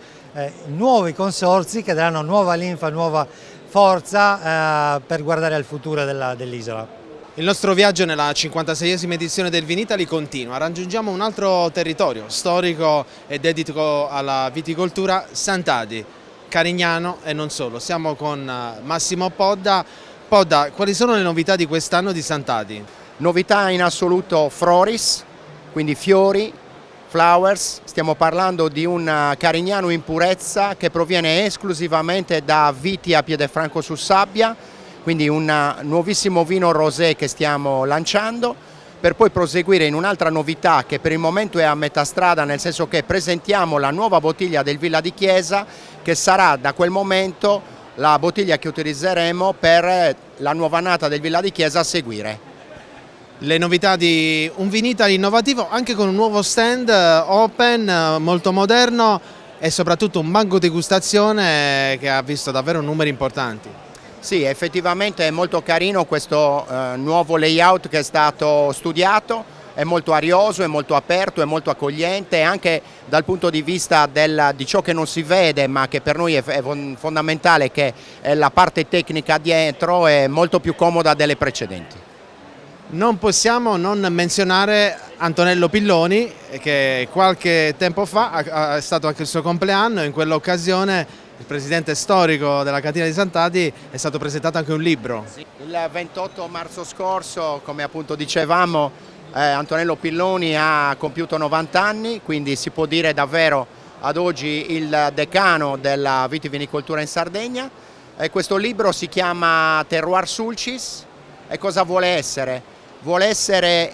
nuovi consorzi che daranno nuova linfa, nuova forza per guardare al futuro dell'isola. Il nostro viaggio nella 56esima edizione del Vinitaly continua, raggiungiamo un altro territorio storico e dedito alla viticoltura, Sant'Adi, Carignano e non solo. Siamo con Massimo Podda. Podda, quali sono le novità di quest'anno di Sant'Adi? Novità in assoluto Floris, quindi fiori, flowers. Stiamo parlando di un Carignano in purezza che proviene esclusivamente da viti a Piedefranco su sabbia, quindi un nuovissimo vino rosé che stiamo lanciando, per poi proseguire in un'altra novità che per il momento è a metà strada, nel senso che presentiamo la nuova bottiglia del Villa di Chiesa, che sarà da quel momento la bottiglia che utilizzeremo per la nuova annata del Villa di Chiesa a seguire. Le novità di un Vinitaly innovativo, anche con un nuovo stand open, molto moderno, e soprattutto un banco degustazione che ha visto davvero numeri importanti. Sì, effettivamente è molto carino questo nuovo layout che è stato studiato, è molto arioso, è molto aperto, è molto accogliente, anche dal punto di vista di ciò che non si vede ma che per noi è fondamentale, che è la parte tecnica dietro, è molto più comoda delle precedenti. Non possiamo non menzionare Antonello Pilloni, che qualche tempo fa è stato anche il suo compleanno, in quell'occasione il presidente storico della cantina di Sant'Adi è stato presentato anche un libro. Il 28 marzo scorso, come appunto dicevamo, Antonello Pilloni ha compiuto 90 anni, quindi si può dire davvero ad oggi il decano della vitivinicoltura in Sardegna. Questo libro si chiama Terroir Sulcis e cosa vuole essere? Vuole essere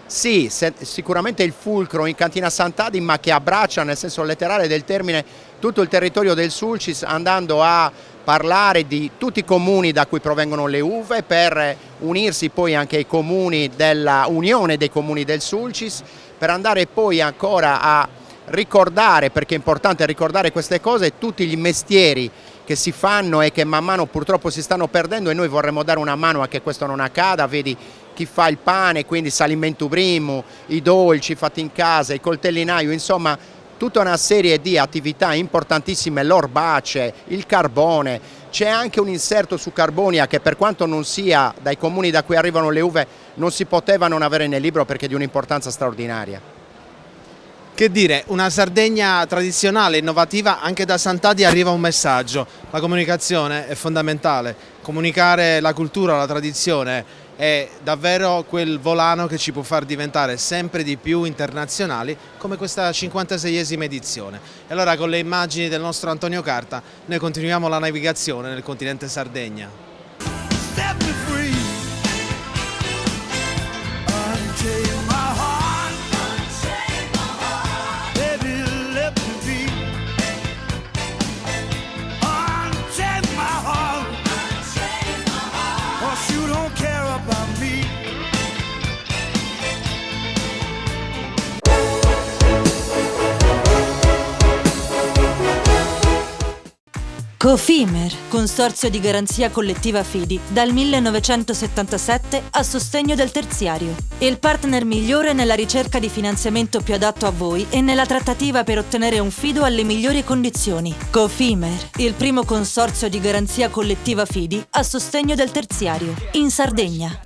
sì, sicuramente il fulcro in cantina Sant'Adi, ma che abbraccia nel senso letterale del termine tutto il territorio del Sulcis, andando a parlare di tutti i comuni da cui provengono le uve, per unirsi poi anche ai comuni della Unione dei Comuni del Sulcis, per andare poi ancora a ricordare, perché è importante ricordare queste cose, tutti gli mestieri che si fanno e che man mano purtroppo si stanno perdendo, e noi vorremmo dare una mano a che questo non accada. Vedi chi fa il pane, quindi Salimentu Brimu, i dolci fatti in casa, il coltellinaio, insomma tutta una serie di attività importantissime, l'orbace, il carbone. C'è anche un inserto su Carbonia che, per quanto non sia dai comuni da cui arrivano le uve, non si poteva non avere nel libro perché è di un'importanza straordinaria. Che dire, una Sardegna tradizionale, innovativa, anche da Sant'Adi arriva un messaggio. La comunicazione è fondamentale, comunicare la cultura, la tradizione è davvero quel volano che ci può far diventare sempre di più internazionali come questa 56esima edizione. E allora con le immagini del nostro Antonio Carta noi continuiamo la navigazione nel continente Sardegna. Cofimer, consorzio di garanzia collettiva Fidi, dal 1977 a sostegno del terziario. Il partner migliore nella ricerca di finanziamento più adatto a voi e nella trattativa per ottenere un fido alle migliori condizioni. Cofimer, il primo consorzio di garanzia collettiva Fidi a sostegno del terziario, in Sardegna.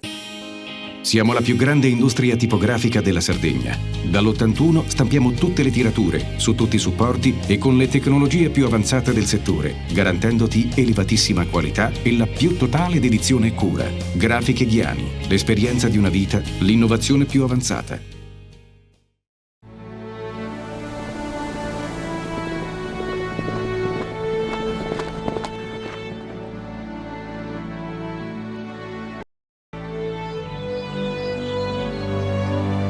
Siamo la più grande industria tipografica della Sardegna. Dall'81 stampiamo tutte le tirature, su tutti i supporti e con le tecnologie più avanzate del settore, garantendoti elevatissima qualità e la più totale dedizione e cura. Grafiche Ghiani, l'esperienza di una vita, l'innovazione più avanzata.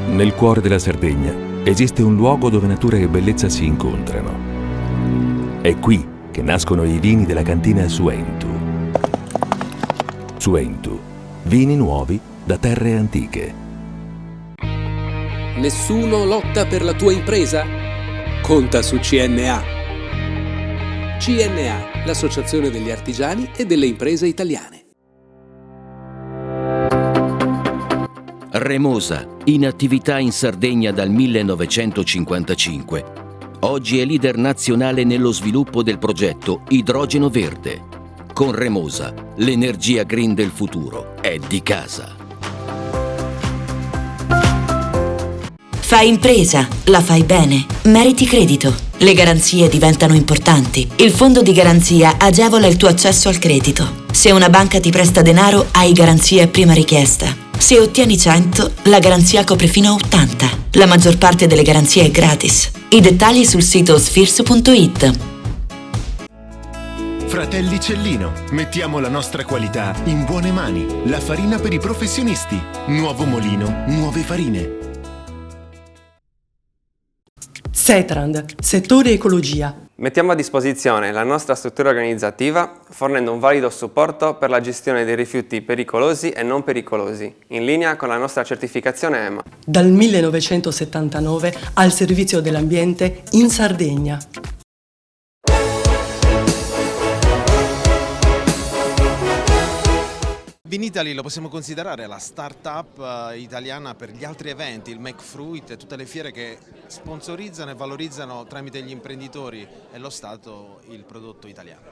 Nel cuore della Sardegna esiste un luogo dove natura e bellezza si incontrano. È qui che nascono i vini della cantina Suentu. Suentu, vini nuovi da terre antiche. Nessuno lotta per la tua impresa? Conta su CNA. CNA, l'associazione degli artigiani e delle imprese italiane. Remosa, in attività in Sardegna dal 1955. Oggi è leader nazionale nello sviluppo del progetto Idrogeno Verde. Con Remosa, l'energia green del futuro è di casa. Fai impresa, la fai bene, meriti credito. Le garanzie diventano importanti. Il fondo di garanzia agevola il tuo accesso al credito. Se una banca ti presta denaro, hai garanzia a prima richiesta. Se ottieni 100, la garanzia copre fino a 80. La maggior parte delle garanzie è gratis. I dettagli sul sito sfirso.it. Fratelli Cellino, mettiamo la nostra qualità in buone mani. La farina per i professionisti. Nuovo mulino, nuove farine. Setrand, settore ecologia. Mettiamo a disposizione la nostra struttura organizzativa fornendo un valido supporto per la gestione dei rifiuti pericolosi e non pericolosi, in linea con la nostra certificazione EMA. Dal 1979 al servizio dell'ambiente in Sardegna. Vinitaly lo possiamo considerare la start-up italiana per gli altri eventi, il McFruit e tutte le fiere che sponsorizzano e valorizzano tramite gli imprenditori e lo Stato il prodotto italiano.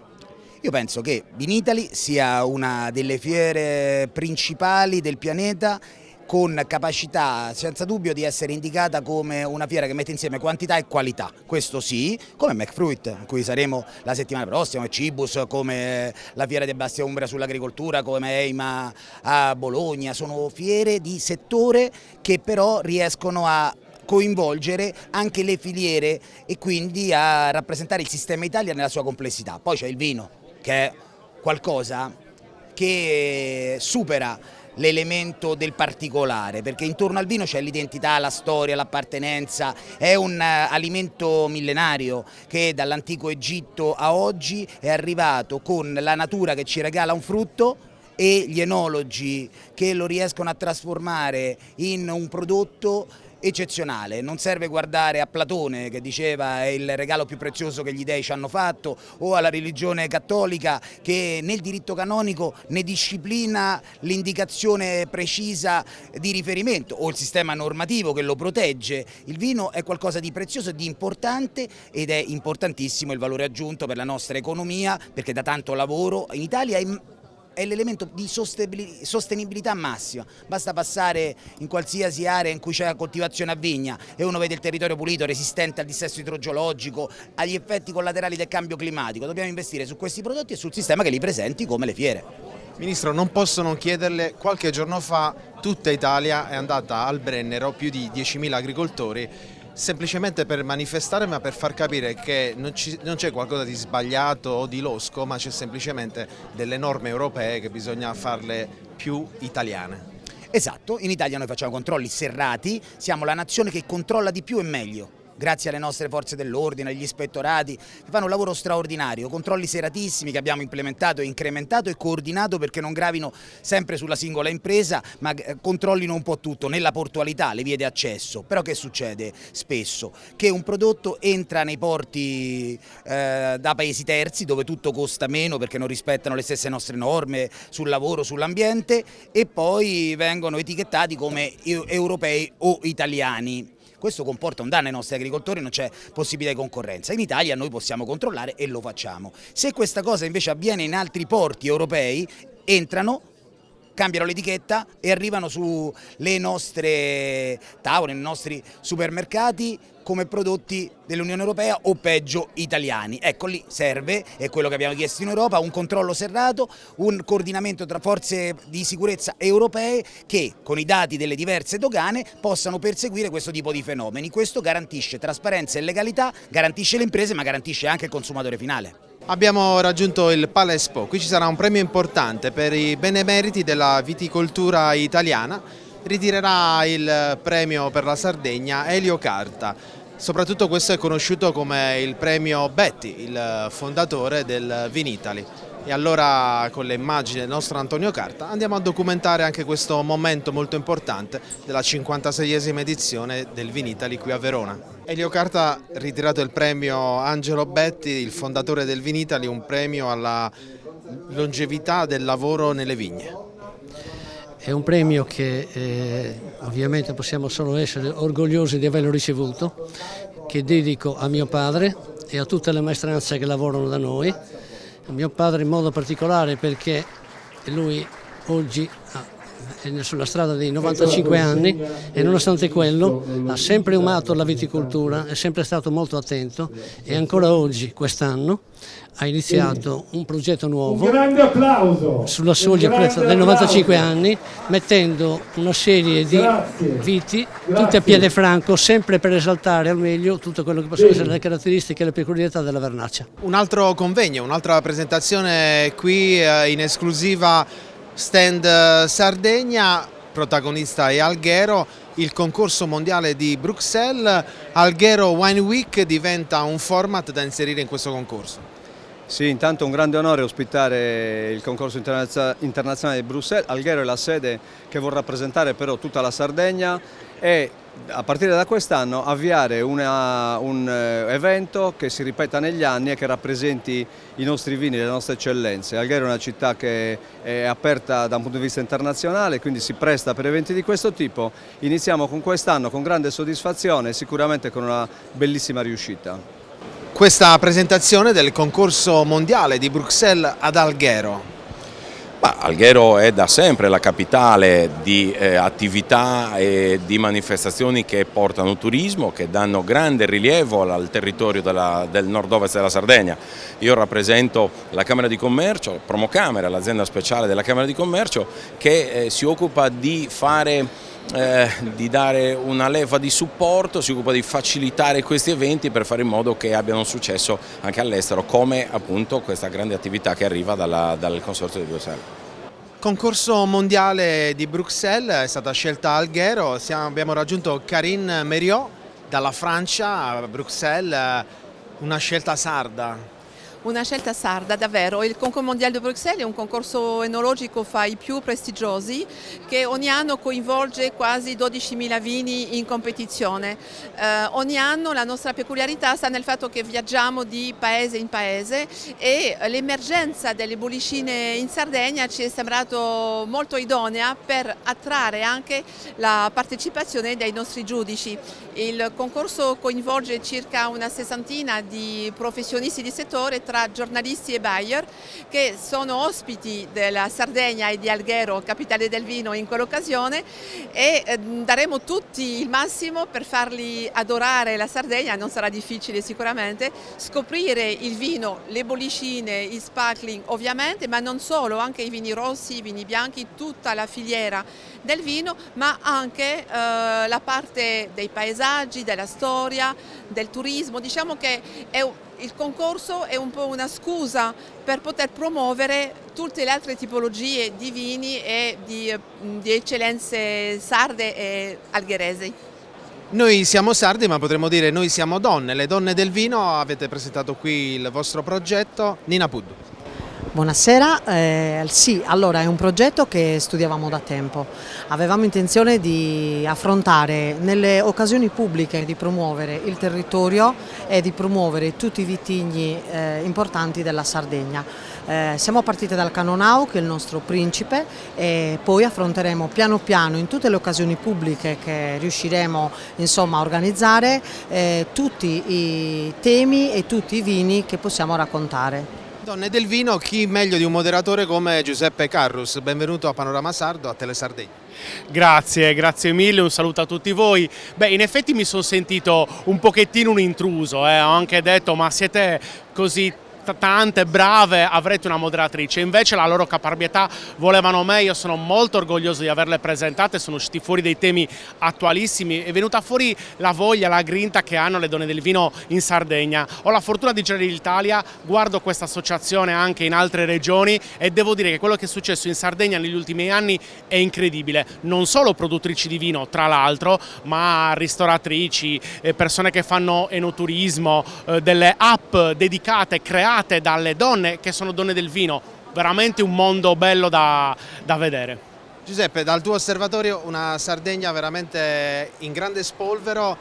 Io penso che Vinitaly sia una delle fiere principali del pianeta, con capacità senza dubbio di essere indicata come una fiera che mette insieme quantità e qualità, questo sì, come McFruit, in cui saremo la settimana prossima, Cibus, come la fiera di Bastia Umbria sull'agricoltura, come EIMA a Bologna. Sono fiere di settore che però riescono a coinvolgere anche le filiere e quindi a rappresentare il sistema Italia nella sua complessità. Poi c'è il vino, che è qualcosa che supera l'elemento del particolare, perché intorno al vino c'è l'identità, la storia, l'appartenenza, è un alimento millenario che dall'antico Egitto a oggi è arrivato con la natura che ci regala un frutto e gli enologi che lo riescono a trasformare in un prodotto eccezionale. Non serve guardare a Platone che diceva è il regalo più prezioso che gli dei ci hanno fatto, o alla religione cattolica che nel diritto canonico ne disciplina l'indicazione precisa di riferimento, o il sistema normativo che lo protegge. Il vino è qualcosa di prezioso e di importante, ed è importantissimo il valore aggiunto per la nostra economia, perché dà tanto lavoro in Italia è l'elemento di sostenibilità massima. Basta passare in qualsiasi area in cui c'è la coltivazione a vigna e uno vede il territorio pulito, resistente al dissesto idrogeologico, agli effetti collaterali del cambio climatico. Dobbiamo investire su questi prodotti e sul sistema che li presenti come le fiere. Ministro, non posso non chiederle, qualche giorno fa tutta Italia è andata al Brennero, più di 10.000 agricoltori, semplicemente per manifestare, ma per far capire che non c'è qualcosa di sbagliato o di losco, ma c'è semplicemente delle norme europee che bisogna farle più italiane. Esatto, in Italia noi facciamo controlli serrati, siamo la nazione che controlla di più e meglio. Grazie alle nostre forze dell'ordine, agli ispettorati, che fanno un lavoro straordinario, controlli seratissimi che abbiamo implementato, incrementato e coordinato perché non gravino sempre sulla singola impresa, ma controllino un po' tutto, nella portualità, le vie di accesso. Però che succede spesso? Che un prodotto entra nei porti da paesi terzi dove tutto costa meno perché non rispettano le stesse nostre norme sul lavoro, sull'ambiente, e poi vengono etichettati come europei o italiani. Questo comporta un danno ai nostri agricoltori, non c'è possibilità di concorrenza. In Italia noi possiamo controllare e lo facciamo. Se questa cosa invece avviene in altri porti europei, entrano, cambiano l'etichetta e arrivano sulle nostre tavole, nei nostri supermercati come prodotti dell'Unione Europea o peggio italiani. Ecco, lì serve, è quello che abbiamo chiesto in Europa, un controllo serrato, un coordinamento tra forze di sicurezza europee che con i dati delle diverse dogane possano perseguire questo tipo di fenomeni. Questo garantisce trasparenza e legalità, garantisce le imprese ma garantisce anche il consumatore finale. Abbiamo raggiunto il Palespo, qui ci sarà un premio importante per i benemeriti della viticoltura italiana. Ritirerà il premio per la Sardegna Elio Carta, soprattutto questo è conosciuto come il premio Betti, il fondatore del Vinitaly. E allora con le immagini del nostro Antonio Carta andiamo a documentare anche questo momento molto importante della 56esima edizione del Vinitaly qui a Verona. Elio Carta ha ritirato il premio Angelo Betti, il fondatore del Vinitaly, un premio alla longevità del lavoro nelle vigne. È un premio che ovviamente possiamo solo essere orgogliosi di averlo ricevuto, che dedico a mio padre e a tutte le maestranze che lavorano da noi. A mio padre in modo particolare perché lui oggi è sulla strada dei 95 anni e nonostante quello ha sempre amato la viticoltura, è sempre stato molto attento e ancora oggi, quest'anno, ha iniziato un progetto nuovo sulla soglia dei 95 anni, mettendo una serie di viti, tutte a piede franco, sempre per esaltare al meglio tutto quello che possono essere le caratteristiche e le peculiarità della vernaccia. Un altro convegno, un'altra presentazione qui in esclusiva stand Sardegna, protagonista è Alghero, il concorso mondiale di Bruxelles. Alghero Wine Week diventa un format da inserire in questo concorso. Sì, intanto un grande onore ospitare il concorso internazionale di Bruxelles. Alghero è la sede che vorrà rappresentare però tutta la Sardegna e a partire da quest'anno avviare un evento che si ripeta negli anni e che rappresenti i nostri vini, le nostre eccellenze. Alghero è una città che è aperta da un punto di vista internazionale, quindi si presta per eventi di questo tipo. Iniziamo con quest'anno con grande soddisfazione e sicuramente con una bellissima riuscita. Questa presentazione del concorso mondiale di Bruxelles ad Alghero. Alghero è da sempre la capitale di attività e di manifestazioni che portano turismo, che danno grande rilievo al territorio del nord-ovest della Sardegna. Io rappresento la Camera di Commercio, Promocamera, l'azienda speciale della Camera di Commercio, che si occupa di dare una leva di supporto, si occupa di facilitare questi eventi per fare in modo che abbiano successo anche all'estero, come appunto questa grande attività che arriva dal Consorzio di Bruxelles. Concorso mondiale di Bruxelles, è stata scelta Alghero, abbiamo raggiunto Karine Meriot dalla Francia a Bruxelles, una scelta sarda. Una scelta sarda, davvero. Il Concorso Mondiale di Bruxelles è un concorso enologico fra i più prestigiosi che ogni anno coinvolge quasi 12.000 vini in competizione. Ogni anno la nostra peculiarità sta nel fatto che viaggiamo di paese in paese e l'emergenza delle bollicine in Sardegna ci è sembrato molto idonea per attrarre anche la partecipazione dei nostri giudici. Il concorso coinvolge circa una sessantina di professionisti di settore, tra tra giornalisti e buyer che sono ospiti della Sardegna e di Alghero, capitale del vino, in quell'occasione, e daremo tutti il massimo per farli adorare la Sardegna. Non sarà difficile sicuramente, scoprire il vino, le bollicine, i sparkling ovviamente, ma non solo, anche i vini rossi, i vini bianchi, tutta la filiera del vino, ma anche la parte dei paesaggi, della storia, del turismo. Diciamo che il concorso è un po' una scusa per poter promuovere tutte le altre tipologie di vini e di eccellenze sarde e algheresi. Noi siamo sardi, ma potremmo dire noi siamo donne, le donne del vino. Avete presentato qui il vostro progetto. Nina Puddu. Buonasera, sì, allora è un progetto che studiavamo da tempo. Avevamo intenzione di affrontare nelle occasioni pubbliche di promuovere il territorio e di promuovere tutti i vitigni importanti della Sardegna. Siamo partiti dal Canonau, che è il nostro principe, e poi affronteremo piano piano in tutte le occasioni pubbliche che riusciremo insomma a organizzare tutti i temi e tutti i vini che possiamo raccontare. Donne del vino, chi meglio di un moderatore come Giuseppe Carrus. Benvenuto a Panorama Sardo, a Telesardegna. Grazie mille, un saluto a tutti voi. Beh, in effetti mi sono sentito un pochettino un intruso, ho anche detto ma siete così tante brave, avrete una moderatrice. Invece la loro caparbietà volevano me, io sono molto orgoglioso di averle presentate, sono usciti fuori dei temi attualissimi, è venuta fuori la voglia, la grinta che hanno le donne del vino in Sardegna. Ho la fortuna di girare l'Italia, guardo questa associazione anche in altre regioni e devo dire che quello che è successo in Sardegna negli ultimi anni è incredibile. Non solo produttrici di vino, tra l'altro, ma ristoratrici, persone che fanno enoturismo, delle app dedicate, create dalle donne che sono donne del vino, veramente un mondo bello da vedere. Giuseppe, dal tuo osservatorio una Sardegna veramente in grande spolvero,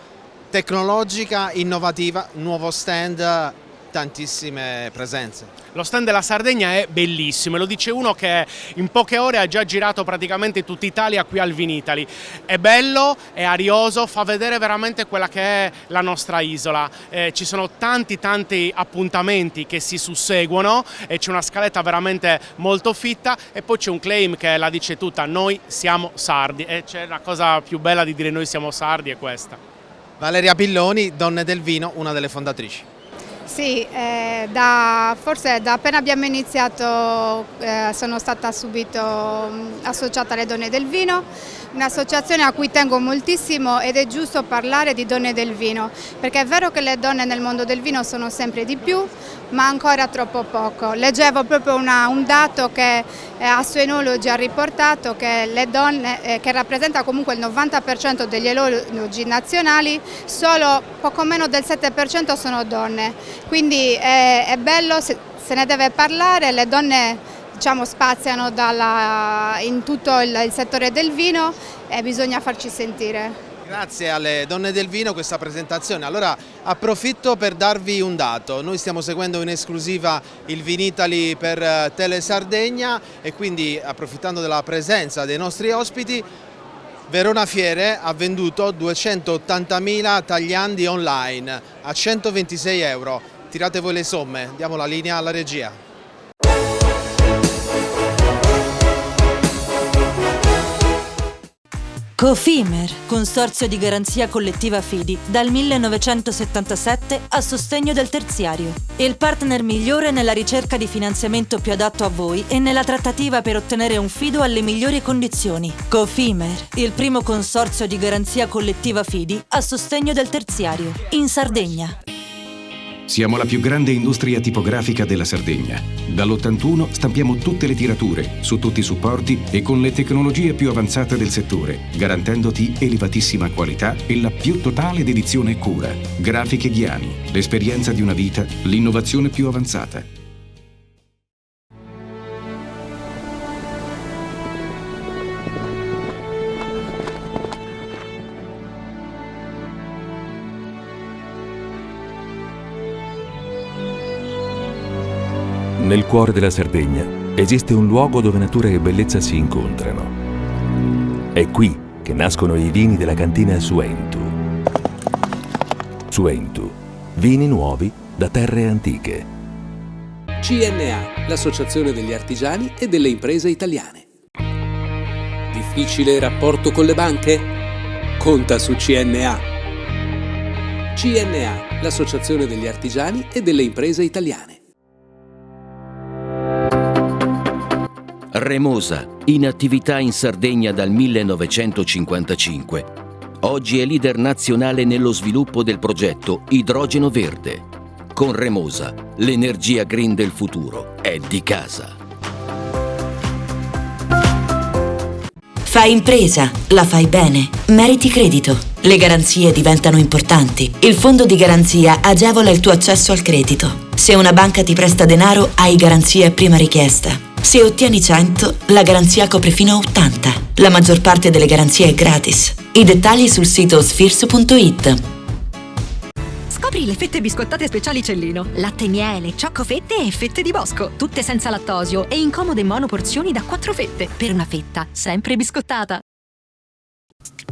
tecnologica, innovativa, nuovo stand, tantissime presenze. Lo stand della Sardegna è bellissimo e lo dice uno che in poche ore ha già girato praticamente tutta Italia qui al Vinitaly. È bello, è arioso, fa vedere veramente quella che è la nostra isola. Ci sono tanti appuntamenti che si susseguono e c'è una scaletta veramente molto fitta e poi c'è un claim che la dice tutta: noi siamo sardi, e c'è una cosa più bella di dire noi siamo sardi, è questa. Valeria Pilloni, Donne del Vino, una delle fondatrici. Sì, forse da appena abbiamo iniziato sono stata subito associata alle Donne del Vino, un'associazione a cui tengo moltissimo ed è giusto parlare di donne del vino, perché è vero che le donne nel mondo del vino sono sempre di più, ma ancora troppo poco. Leggevo proprio un dato che Asso Enologi ha riportato che le donne, che rappresenta comunque il 90% degli enologi nazionali, solo poco meno del 7% sono donne. Quindi è bello, se ne deve parlare, le donne spaziano in tutto il settore del vino e bisogna farci sentire. Grazie alle Donne del Vino questa presentazione. Allora approfitto per darvi un dato. Noi stiamo seguendo in esclusiva il Vinitaly per Telesardegna e quindi, approfittando della presenza dei nostri ospiti, Verona Fiere ha venduto 280.000 tagliandi online a 126 euro. Tirate voi le somme, diamo la linea alla regia. Cofimer, consorzio di garanzia collettiva Fidi, dal 1977 a sostegno del terziario. Il partner migliore nella ricerca di finanziamento più adatto a voi e nella trattativa per ottenere un fido alle migliori condizioni. Cofimer, il primo consorzio di garanzia collettiva Fidi a sostegno del terziario, in Sardegna. Siamo la più grande industria tipografica della Sardegna. Dall'81 stampiamo tutte le tirature, su tutti i supporti e con le tecnologie più avanzate del settore, garantendoti elevatissima qualità e la più totale dedizione e cura. Grafiche Ghiani, l'esperienza di una vita, l'innovazione più avanzata. Nel cuore della Sardegna esiste un luogo dove natura e bellezza si incontrano. È qui che nascono i vini della cantina Suentu. Suentu, vini nuovi da terre antiche. CNA, l'Associazione degli Artigiani e delle Imprese Italiane. Difficile rapporto con le banche? Conta su CNA. CNA, l'Associazione degli Artigiani e delle Imprese Italiane. Remosa, in attività in Sardegna dal 1955. Oggi è leader nazionale nello sviluppo del progetto Idrogeno Verde. Con Remosa, l'energia green del futuro è di casa. Fai impresa, la fai bene, meriti credito. Le garanzie diventano importanti. Il fondo di garanzia agevola il tuo accesso al credito. Se una banca ti presta denaro, hai garanzia a prima richiesta. Se ottieni 100, la garanzia copre fino a 80. La maggior parte delle garanzie è gratis. I dettagli sul sito sfirso.it. Scopri le fette biscottate speciali Cellino. Latte e miele, ciocco-fette e fette di bosco. Tutte senza lattosio e in comode monoporzioni da 4 fette. Per una fetta sempre biscottata.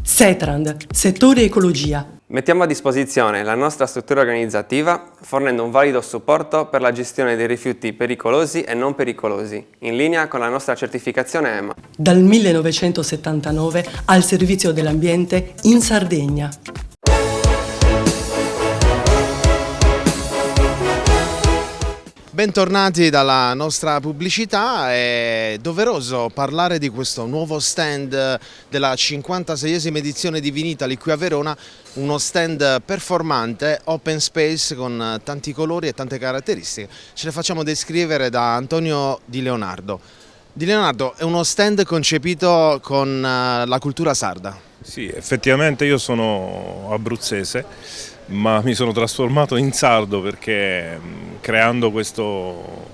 Setrand, settore ecologia. Mettiamo a disposizione la nostra struttura organizzativa fornendo un valido supporto per la gestione dei rifiuti pericolosi e non pericolosi, in linea con la nostra certificazione EMA. Dal 1979 al servizio dell'ambiente in Sardegna. Bentornati dalla nostra pubblicità. È doveroso parlare di questo nuovo stand della 56esima edizione di Vinitaly qui a Verona, uno stand performante, open space con tanti colori e tante caratteristiche. Ce le facciamo descrivere da Antonio Di Leonardo. Di Leonardo, è uno stand concepito con la cultura sarda. Sì, effettivamente io sono abruzzese, ma mi sono trasformato in sardo perché creando questo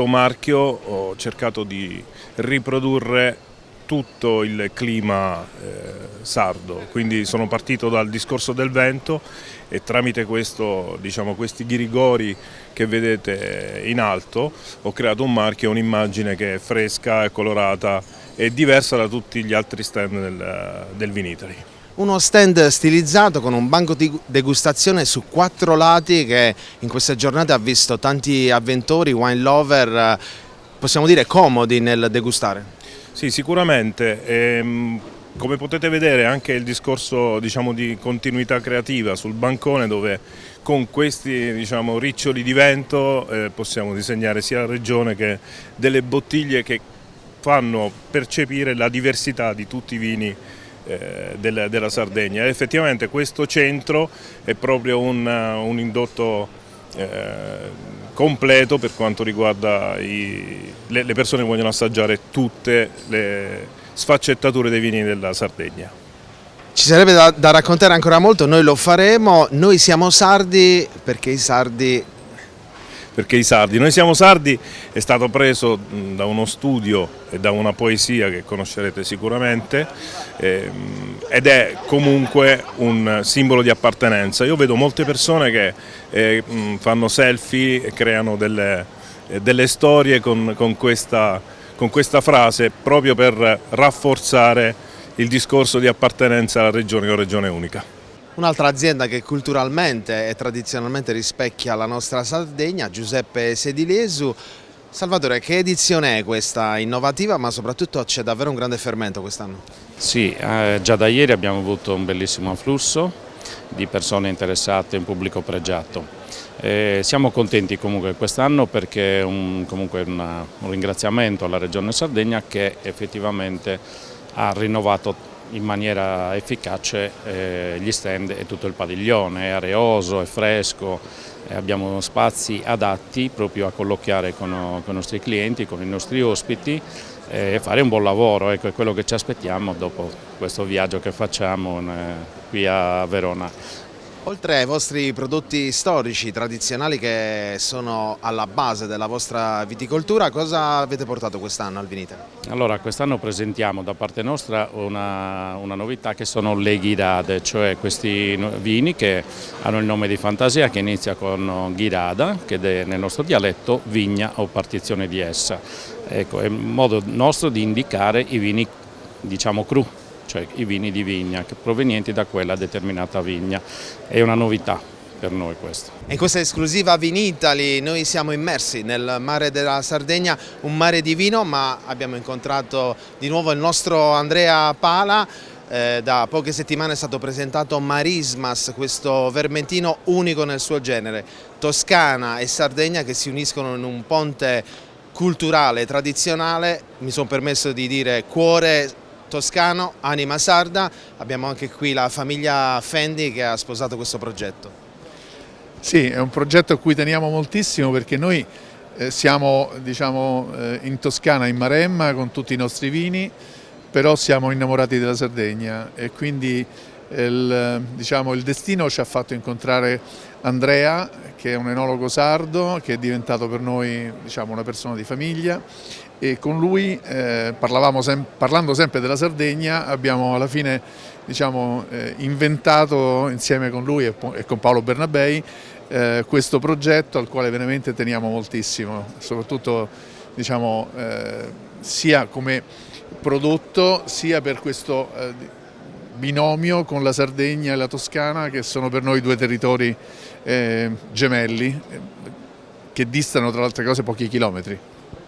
marchio ho cercato di riprodurre tutto il clima sardo, quindi sono partito dal discorso del vento e tramite questo, diciamo, questi ghirigori che vedete in alto ho creato un marchio, un'immagine che è fresca, è colorata e diversa da tutti gli altri stand del Vinitaly. Uno stand stilizzato con un banco di degustazione su 4 lati che in queste giornate ha visto tanti avventori, wine lover, possiamo dire comodi nel degustare. Sì, sicuramente. Come potete vedere anche il discorso, diciamo, di continuità creativa sul bancone, dove con questi, diciamo, riccioli di vento possiamo disegnare sia la regione che delle bottiglie che fanno percepire la diversità di tutti i vini della Sardegna. E effettivamente questo centro è proprio un indotto completo per quanto riguarda le persone che vogliono assaggiare tutte le sfaccettature dei vini della Sardegna. Ci sarebbe da raccontare ancora molto, noi lo faremo. Noi siamo sardi perché i sardi... Noi siamo sardi è stato preso da uno studio e da una poesia che conoscerete sicuramente ed è comunque un simbolo di appartenenza. Io vedo molte persone che fanno selfie e creano delle storie con questa frase proprio per rafforzare il discorso di appartenenza alla regione, una regione unica. Un'altra azienda che culturalmente e tradizionalmente rispecchia la nostra Sardegna, Giuseppe Sedilesu. Salvatore, che edizione è questa innovativa, ma soprattutto c'è davvero un grande fermento quest'anno? Sì, già da ieri abbiamo avuto un bellissimo afflusso di persone interessate, un pubblico pregiato. Siamo contenti comunque quest'anno perché comunque un ringraziamento alla Regione Sardegna che effettivamente ha rinnovato in maniera efficace gli stand e tutto il padiglione, è areoso, è fresco, abbiamo spazi adatti proprio a colloquiare con i nostri clienti, con i nostri ospiti e fare un buon lavoro, ecco, è quello che ci aspettiamo dopo questo viaggio che facciamo qui a Verona. Oltre ai vostri prodotti storici, tradizionali che sono alla base della vostra viticoltura, cosa avete portato quest'anno al Vinitaly? Allora, quest'anno presentiamo da parte nostra una novità che sono le ghirade, cioè questi vini che hanno il nome di fantasia che inizia con ghirada, che è nel nostro dialetto vigna o partizione di essa. Ecco, è un modo nostro di indicare i vini, diciamo, cru, cioè i vini di vigna provenienti da quella determinata vigna. È una novità per noi questo. In questa esclusiva Vinitaly noi siamo immersi nel mare della Sardegna, un mare di vino, ma abbiamo incontrato di nuovo il nostro Andrea Pala. Da poche settimane è stato presentato Marismas, questo vermentino unico nel suo genere. Toscana e Sardegna che si uniscono in un ponte culturale, tradizionale, mi sono permesso di dire cuore toscano, anima sarda. Abbiamo anche qui la famiglia Fendi che ha sposato questo progetto. Sì, è un progetto a cui teniamo moltissimo perché noi siamo in Toscana, in Maremma, con tutti i nostri vini, però siamo innamorati della Sardegna e quindi il destino ci ha fatto incontrare Andrea, che è un enologo sardo, che è diventato per noi una persona di famiglia, e con lui, parlando sempre della Sardegna, abbiamo alla fine inventato insieme con lui e con Paolo Bernabei questo progetto al quale veramente teniamo moltissimo, soprattutto sia come prodotto sia per questo binomio con la Sardegna e la Toscana, che sono per noi due territori gemelli che distano tra le altre cose pochi chilometri.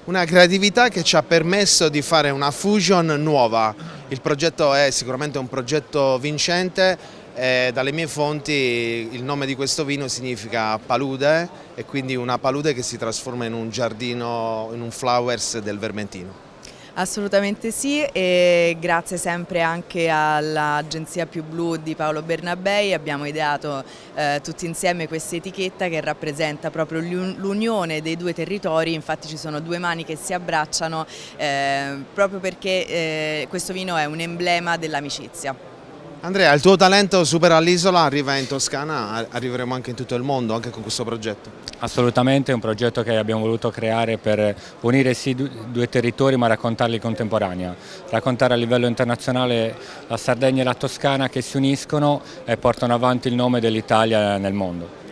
Una creatività che ci ha permesso di fare una fusion nuova. Il progetto è sicuramente un progetto vincente e dalle mie fonti il nome di questo vino significa palude, e quindi una palude che si trasforma in un giardino, in un flowers del Vermentino. Assolutamente sì, e grazie sempre anche all'agenzia Più Blu di Paolo Bernabei abbiamo ideato tutti insieme questa etichetta che rappresenta proprio l'unione dei due territori. Infatti ci sono due mani che si abbracciano proprio perché questo vino è un emblema dell'amicizia. Andrea, il tuo talento supera l'isola, arriva in Toscana, arriveremo anche in tutto il mondo anche con questo progetto. Assolutamente, è un progetto che abbiamo voluto creare per unire sì due territori ma raccontarli in contemporanea, raccontare a livello internazionale la Sardegna e la Toscana che si uniscono e portano avanti il nome dell'Italia nel mondo.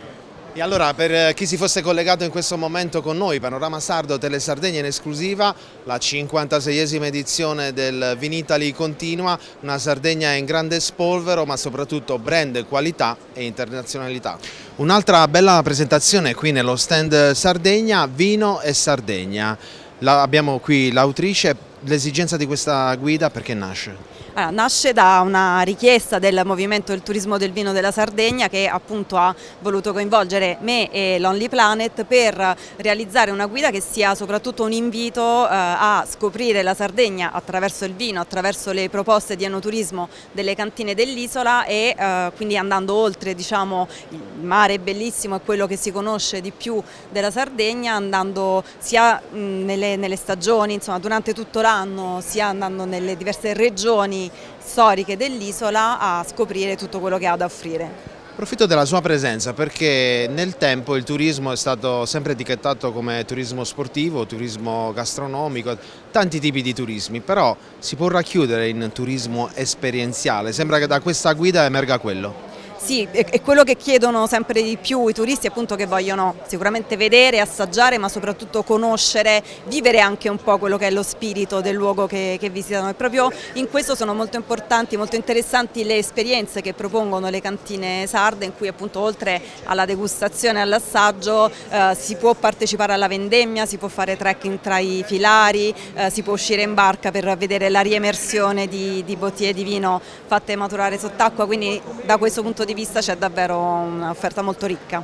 E allora, per chi si fosse collegato in questo momento con noi, Panorama Sardo Tele Sardegna in esclusiva, la 56esima edizione del Vinitaly continua, una Sardegna in grande spolvero ma soprattutto brand, qualità e internazionalità. Un'altra bella presentazione qui nello stand Sardegna, Vino e Sardegna. Abbiamo qui l'autrice, l'esigenza di questa guida perché nasce? Nasce da una richiesta del Movimento del Turismo del Vino della Sardegna, che appunto ha voluto coinvolgere me e Lonely Planet per realizzare una guida che sia soprattutto un invito a scoprire la Sardegna attraverso il vino, attraverso le proposte di enoturismo delle cantine dell'isola e quindi andando oltre, il mare è bellissimo, è quello che si conosce di più della Sardegna, andando sia nelle stagioni, insomma durante tutto l'anno, sia andando nelle diverse regioni storiche dell'isola a scoprire tutto quello che ha da offrire. Approfitto della sua presenza perché nel tempo il turismo è stato sempre etichettato come turismo sportivo, turismo gastronomico, tanti tipi di turismi, però si può racchiudere in turismo esperienziale, sembra che da questa guida emerga quello. Sì, è quello che chiedono sempre di più i turisti, appunto, che vogliono sicuramente vedere, assaggiare, ma soprattutto conoscere, vivere anche un po' quello che è lo spirito del luogo che visitano, e proprio in questo sono molto importanti, molto interessanti le esperienze che propongono le cantine sarde, in cui appunto oltre alla degustazione e all'assaggio si può partecipare alla vendemmia, si può fare trekking tra i filari, si può uscire in barca per vedere la riemersione di bottiglie di vino fatte maturare sott'acqua, quindi da questo punto di vista c'è davvero un'offerta molto ricca.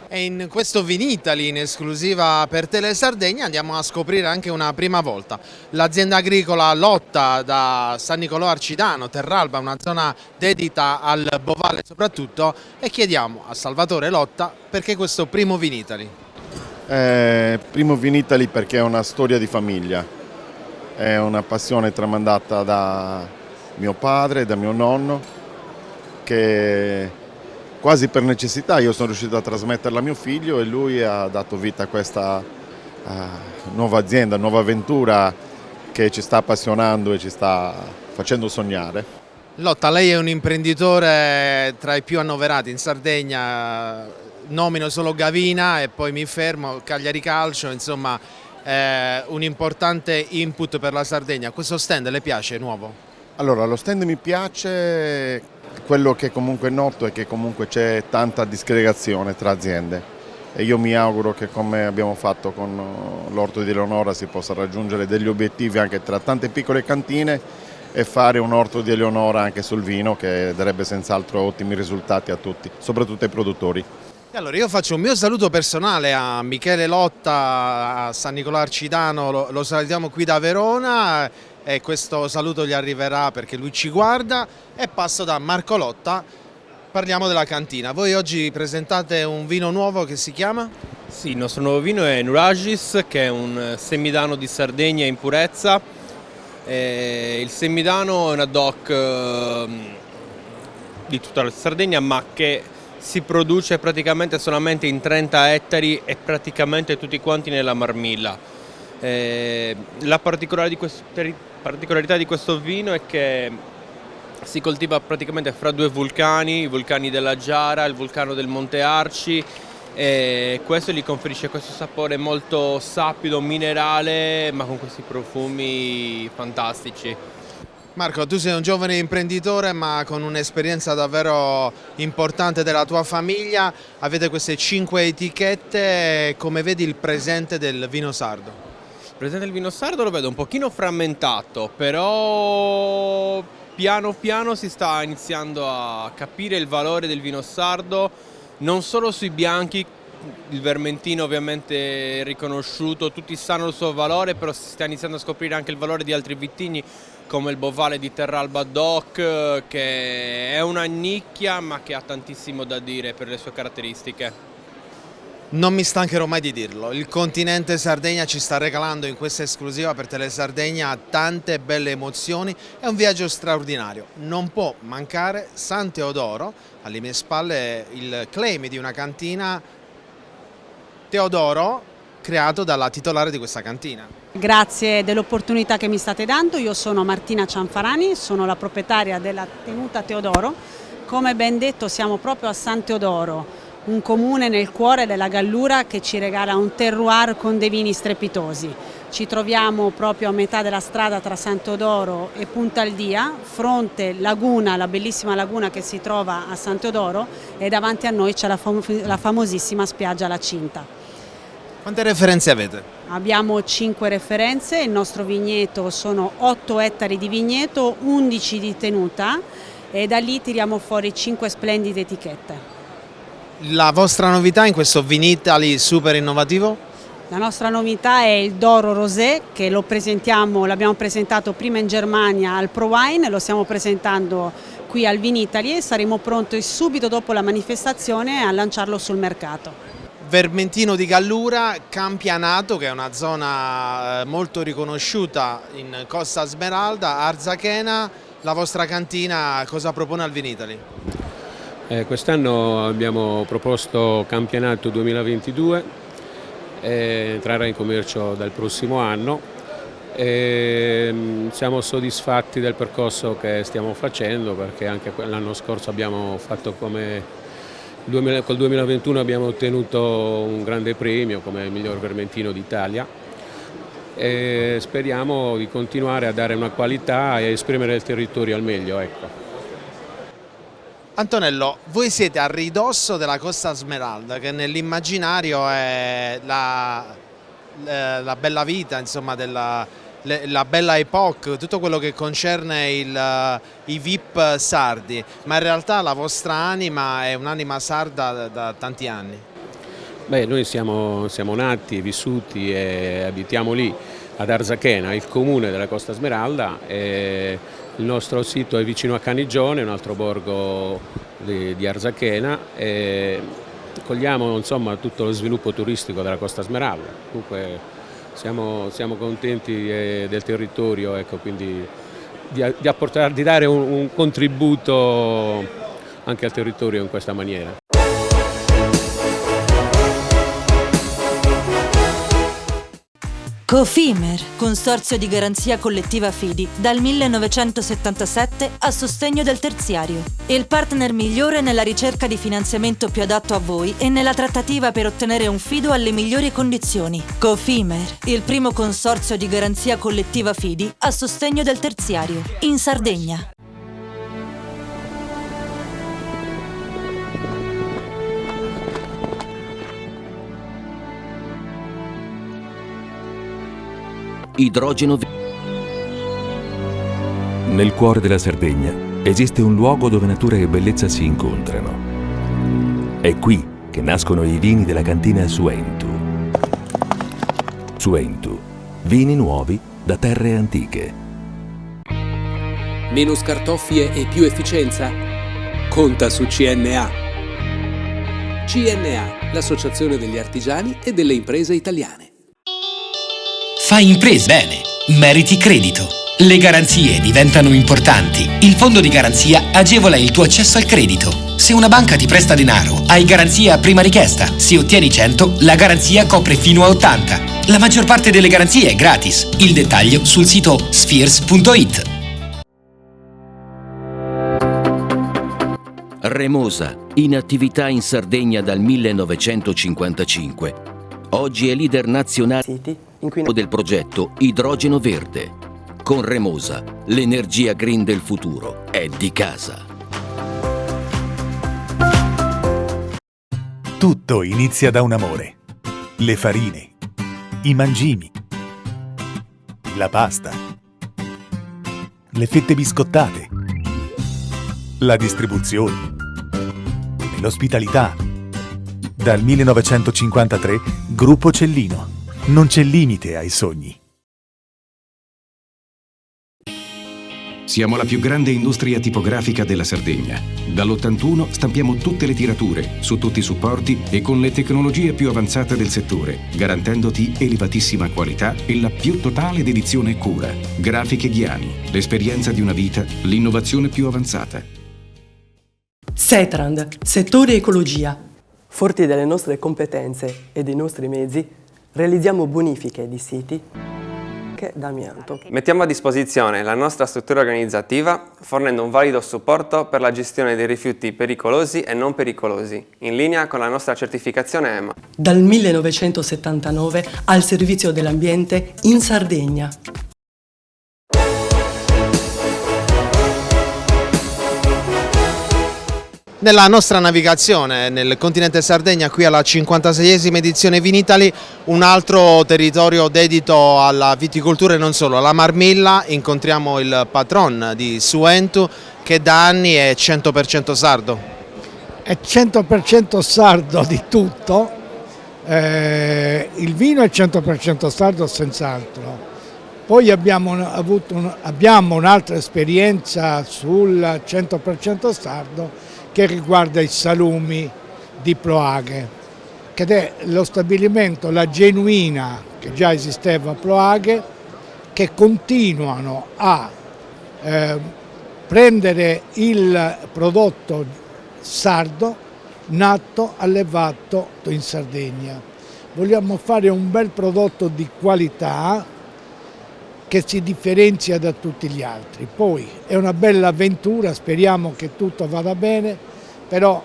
E in questo Vinitaly in esclusiva per Tele Sardegna andiamo a scoprire anche una prima volta l'azienda agricola Lotta da San Nicolò Arcidano, Terralba, una zona dedita al bovale soprattutto, e chiediamo a Salvatore Lotta perché questo primo Vinitaly. Primo Vinitaly perché è una storia di famiglia, è una passione tramandata da mio padre, da mio nonno, che quasi per necessità io sono riuscito a trasmetterla a mio figlio e lui ha dato vita a questa nuova azienda, nuova avventura che ci sta appassionando e ci sta facendo sognare. Lotta, lei è un imprenditore tra i più annoverati in Sardegna, nomino solo Gavina e poi mi fermo, Cagliari Calcio, insomma un importante input per la Sardegna. Questo stand le piace, è nuovo? Allora, lo stand mi piace quello che comunque è noto è che comunque c'è tanta disgregazione tra aziende e io mi auguro che, come abbiamo fatto con l'Orto di Eleonora, si possa raggiungere degli obiettivi anche tra tante piccole cantine e fare un Orto di Eleonora anche sul vino, che darebbe senz'altro ottimi risultati a tutti, soprattutto ai produttori. E allora io faccio un mio saluto personale a Michele Lotta, a San Nicolò Arcidano, lo salutiamo qui da Verona e questo saluto gli arriverà perché lui ci guarda, e passo da Marco Lotta, parliamo della cantina. Voi oggi presentate un vino nuovo che si chiama? Sì, il nostro nuovo vino è Nuragis, che è un semidano di Sardegna in purezza. Il semidano è una DOC di tutta la Sardegna, ma che si produce praticamente solamente in 30 ettari e praticamente tutti quanti nella Marmilla. La particolarità di questo vino è che si coltiva praticamente fra due vulcani, i vulcani della Giara e il vulcano del Monte Arci, e questo gli conferisce questo sapore molto sapido, minerale, ma con questi profumi fantastici. Marco, tu sei un giovane imprenditore ma con un'esperienza davvero importante della tua famiglia, avete queste 5 etichette, come vedi il presente del vino sardo? Il presente del vino sardo lo vedo un pochino frammentato, però piano piano si sta iniziando a capire il valore del vino sardo, non solo sui bianchi. Il vermentino ovviamente è riconosciuto, tutti sanno il suo valore, però si sta iniziando a scoprire anche il valore di altri vitigni come il Bovale di Terralba DOC, che è una nicchia ma che ha tantissimo da dire per le sue caratteristiche. Non mi stancherò mai di dirlo, il continente Sardegna ci sta regalando in questa esclusiva per Telesardegna tante belle emozioni, è un viaggio straordinario, non può mancare San Teodoro, alle mie spalle il claim di una cantina Teodoro, creato dalla titolare di questa cantina. Grazie dell'opportunità che mi state dando, io sono Martina Cianfarani, sono la proprietaria della tenuta Teodoro. Come ben detto siamo proprio a San Teodoro, un comune nel cuore della Gallura che ci regala un terroir con dei vini strepitosi. Ci troviamo proprio a metà della strada tra San Teodoro e Puntaldia, fronte laguna, la bellissima laguna che si trova a San Teodoro, e davanti a noi c'è la famosissima spiaggia La Cinta. Quante referenze avete? Abbiamo 5 referenze, il nostro vigneto sono 8 ettari di vigneto, 11 di tenuta, e da lì tiriamo fuori 5 splendide etichette. La vostra novità in questo Vinitaly super innovativo? La nostra novità è il Doro Rosé, che l'abbiamo presentato prima in Germania al ProWine, lo stiamo presentando qui al Vinitaly e saremo pronti subito dopo la manifestazione a lanciarlo sul mercato. Vermentino di Gallura, Campianato, che è una zona molto riconosciuta in Costa Smeralda, Arzachena, la vostra cantina cosa propone al Vinitaly? Quest'anno abbiamo proposto Campianato 2022, entrerà in commercio dal prossimo anno. Siamo soddisfatti del percorso che stiamo facendo, perché anche l'anno scorso abbiamo fatto col 2021 abbiamo ottenuto un grande premio come miglior vermentino d'Italia e speriamo di continuare a dare una qualità e esprimere il territorio al meglio. Ecco. Antonello, voi siete a ridosso della Costa Smeralda, che nell'immaginario è la bella vita, insomma, la bella epoque, tutto quello che concerne i VIP sardi, ma in realtà la vostra anima è un'anima sarda da tanti anni. Beh, noi siamo nati, vissuti e abitiamo lì ad Arzachena, il comune della Costa Smeralda. Il nostro sito è vicino a Canigione, un altro borgo di Arzachena, e cogliamo insomma tutto lo sviluppo turistico della Costa Smeralda. Comunque siamo contenti del territorio, ecco, quindi di dare un contributo anche al territorio in questa maniera. Cofimer, consorzio di garanzia collettiva Fidi, dal 1977 a sostegno del terziario. Il partner migliore nella ricerca di finanziamento più adatto a voi e nella trattativa per ottenere un fido alle migliori condizioni. Cofimer, il primo consorzio di garanzia collettiva Fidi a sostegno del terziario, in Sardegna. idrogeno verde. Nel cuore della Sardegna esiste un luogo dove natura e bellezza si incontrano. È qui che nascono i vini della cantina Suentu. Suentu, vini nuovi da terre antiche. Meno scartoffie e più efficienza? Conta su CNA. CNA, l'associazione degli artigiani e delle imprese italiane. Fai impresa bene, meriti credito. Le garanzie diventano importanti. Il fondo di garanzia agevola il tuo accesso al credito. Se una banca ti presta denaro, hai garanzia a prima richiesta. Se ottieni 100, la garanzia copre fino a 80. La maggior parte delle garanzie è gratis. Il dettaglio sul sito spheres.it. Remosa, in attività in Sardegna dal 1955. Oggi è leader nazionale del progetto Idrogeno Verde. Con Remosa, l'energia green del futuro è di casa. Tutto inizia da un amore. Le farine, i mangimi, la pasta, le fette biscottate, la distribuzione e l'ospitalità. Dal 1953, Gruppo Cellino. Non c'è limite ai sogni. Siamo la più grande industria tipografica della Sardegna. Dall'81 stampiamo tutte le tirature, su tutti i supporti e con le tecnologie più avanzate del settore, garantendoti elevatissima qualità e la più totale dedizione e cura. Grafiche Ghiani, l'esperienza di una vita, l'innovazione più avanzata. Setrand, settore ecologia. Forti delle nostre competenze e dei nostri mezzi, realizziamo bonifiche di siti d'amianto. Mettiamo a disposizione la nostra struttura organizzativa fornendo un valido supporto per la gestione dei rifiuti pericolosi e non pericolosi, in linea con la nostra certificazione EMA. Dal 1979 al servizio dell'ambiente in Sardegna. Nella nostra navigazione nel continente Sardegna, qui alla 56esima edizione Vinitaly, un altro territorio dedito alla viticoltura e non solo, la Marmilla. Incontriamo il patron di Suentu che da anni è 100% sardo. È 100% sardo di tutto, il vino è 100% sardo senz'altro. Poi abbiamo un'altra esperienza sul 100% sardo che riguarda i salumi di Ploaghe, che è lo stabilimento La Genuina, che già esisteva a Ploaghe, che continuano a prendere il prodotto sardo, nato, allevato in Sardegna. Vogliamo fare un bel prodotto di qualità che si differenzia da tutti gli altri. Poi è una bella avventura, speriamo che tutto vada bene, però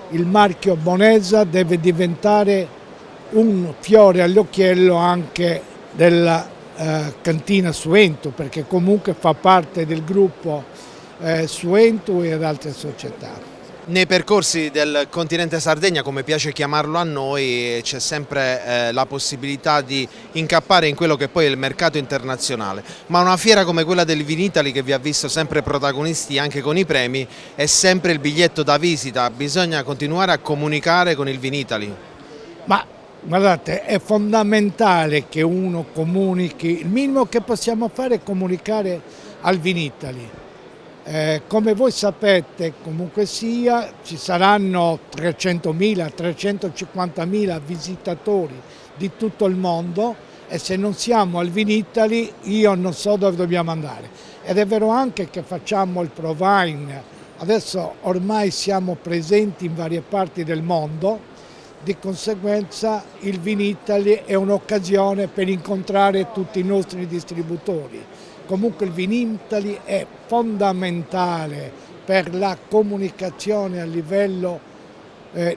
il marchio Bonesa deve diventare un fiore all'occhiello anche della cantina Suentu, perché comunque fa parte del gruppo Suentu e ad altre società. Nei percorsi del continente Sardegna, come piace chiamarlo a noi, c'è sempre la possibilità di incappare in quello che poi è il mercato internazionale, ma una fiera come quella del Vinitaly, che vi ha visto sempre protagonisti anche con i premi, è sempre il biglietto da visita. Bisogna continuare a comunicare con il Vinitaly. Ma guardate, è fondamentale che uno comunichi, il minimo che possiamo fare è comunicare al Vinitaly. Come voi sapete, comunque sia, ci saranno 300.000, 350.000 visitatori di tutto il mondo e se non siamo al Vinitaly io non so dove dobbiamo andare. Ed è vero anche che facciamo il Provine, adesso ormai siamo presenti in varie parti del mondo, di conseguenza il Vinitaly è un'occasione per incontrare tutti i nostri distributori. Comunque il Vinitaly è fondamentale per la comunicazione a livello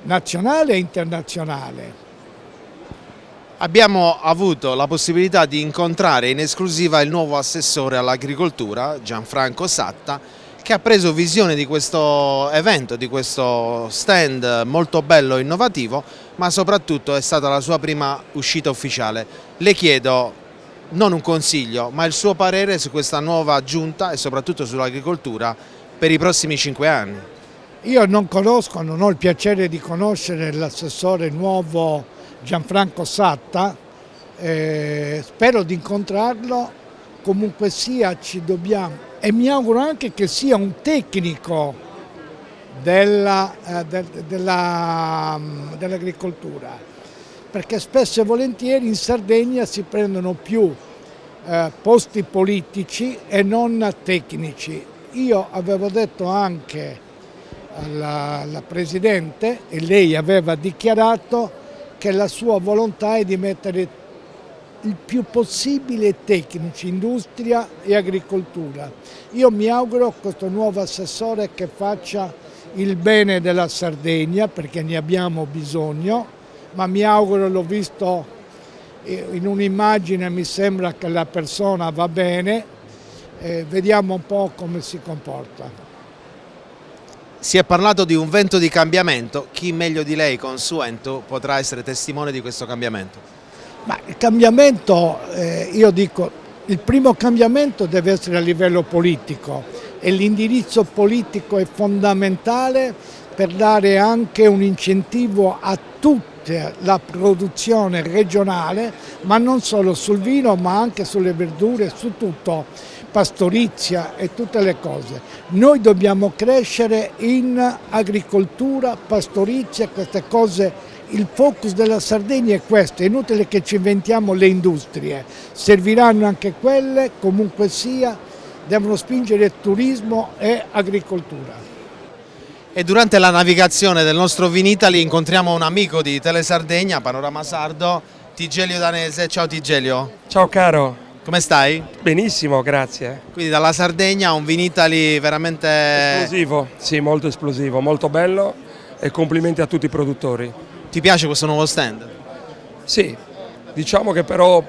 nazionale e internazionale. Abbiamo avuto la possibilità di incontrare in esclusiva il nuovo assessore all'agricoltura, Gianfranco Satta, che ha preso visione di questo evento, di questo stand molto bello e innovativo, ma soprattutto è stata la sua prima uscita ufficiale. Le chiedo non un consiglio, ma il suo parere su questa nuova giunta e soprattutto sull'agricoltura per i prossimi 5 anni. Io non ho il piacere di conoscere l'assessore nuovo Gianfranco Satta, spero di incontrarlo, comunque sia ci dobbiamo, e mi auguro anche che sia un tecnico dell'agricoltura, perché spesso e volentieri in Sardegna si prendono più posti politici e non tecnici. Io avevo detto anche alla Presidente, e lei aveva dichiarato che la sua volontà è di mettere il più possibile tecnici, industria e agricoltura. Io mi auguro questo nuovo assessore che faccia il bene della Sardegna, perché ne abbiamo bisogno, ma mi auguro, l'ho visto in un'immagine, mi sembra che la persona va bene, vediamo un po' come si comporta. Si è parlato di un vento di cambiamento, chi meglio di lei con Suento potrà essere testimone di questo cambiamento? Ma il cambiamento, io dico, il primo cambiamento deve essere a livello politico e l'indirizzo politico è fondamentale per dare anche un incentivo a tutta la produzione regionale, ma non solo sul vino ma anche sulle verdure, su tutto, pastorizia e tutte le cose. Noi dobbiamo crescere in agricoltura, pastorizia, queste cose. Il focus della Sardegna è questo, è inutile che ci inventiamo le industrie, serviranno anche quelle, comunque sia, devono spingere turismo e agricoltura. E durante la navigazione del nostro Vinitaly incontriamo un amico di Telesardegna, Panorama Sardo, Tigelio Danese. Ciao Tigelio. Ciao caro. Come stai? Benissimo, grazie. Quindi dalla Sardegna un Vinitaly veramente... Esplosivo, sì, molto esplosivo, molto bello e complimenti a tutti i produttori. Ti piace questo nuovo stand? Sì, diciamo che però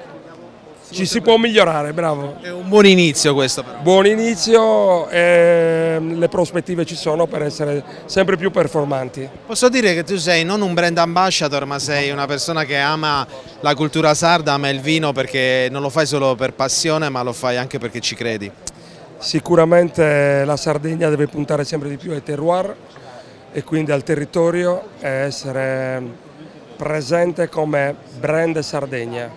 ci si può migliorare, bravo. È un buon inizio questo però. Buon inizio e le prospettive ci sono per essere sempre più performanti. Posso dire che tu sei non un brand ambassador, ma sei una persona che ama la cultura sarda, ama il vino, perché non lo fai solo per passione ma lo fai anche perché ci credi. Sicuramente la Sardegna deve puntare sempre di più ai terroir e quindi al territorio e essere presente come brand Sardegna,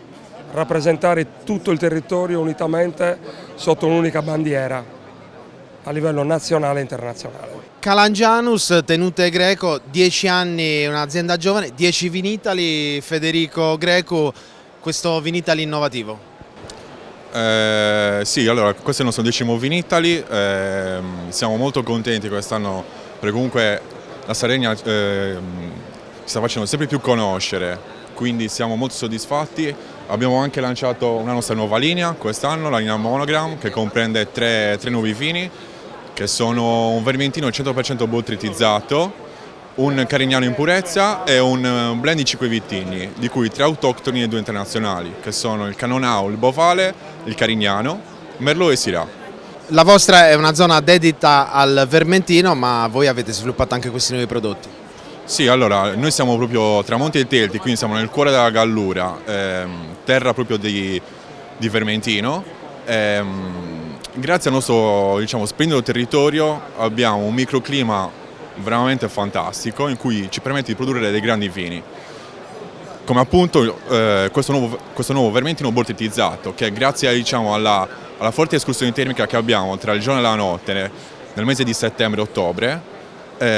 rappresentare tutto il territorio unitamente sotto un'unica bandiera a livello nazionale e internazionale. Calangianus, Tenute Greco, 10 anni, un'azienda giovane, 10 Vinitaly, Federico Greco, questo Vinitaly innovativo. Sì, allora questo è il nostro 10° Vinitaly, siamo molto contenti quest'anno perché comunque la Sardegna si sta facendo sempre più conoscere, quindi siamo molto soddisfatti. Abbiamo anche lanciato una nostra nuova linea quest'anno, la linea Monogram, che comprende tre nuovi vini, che sono un vermentino 100% botrytizzato, un carignano in purezza e un blend di 5 vitigni, di cui 3 autoctoni e 2 internazionali, che sono il Canonau, il Bovale, il Carignano, Merlot e Syrah. La vostra è una zona dedita al vermentino, ma voi avete sviluppato anche questi nuovi prodotti. Sì, allora, noi siamo proprio tra Monti e Telti, quindi siamo nel cuore della Gallura, terra proprio di vermentino. Grazie al nostro, diciamo, splendido territorio abbiamo un microclima veramente fantastico in cui ci permette di produrre dei grandi vini. Come appunto questo nuovo vermentino botrytizzato, che grazie, diciamo, alla forte escursione termica che abbiamo tra il giorno e la notte nel mese di settembre e ottobre,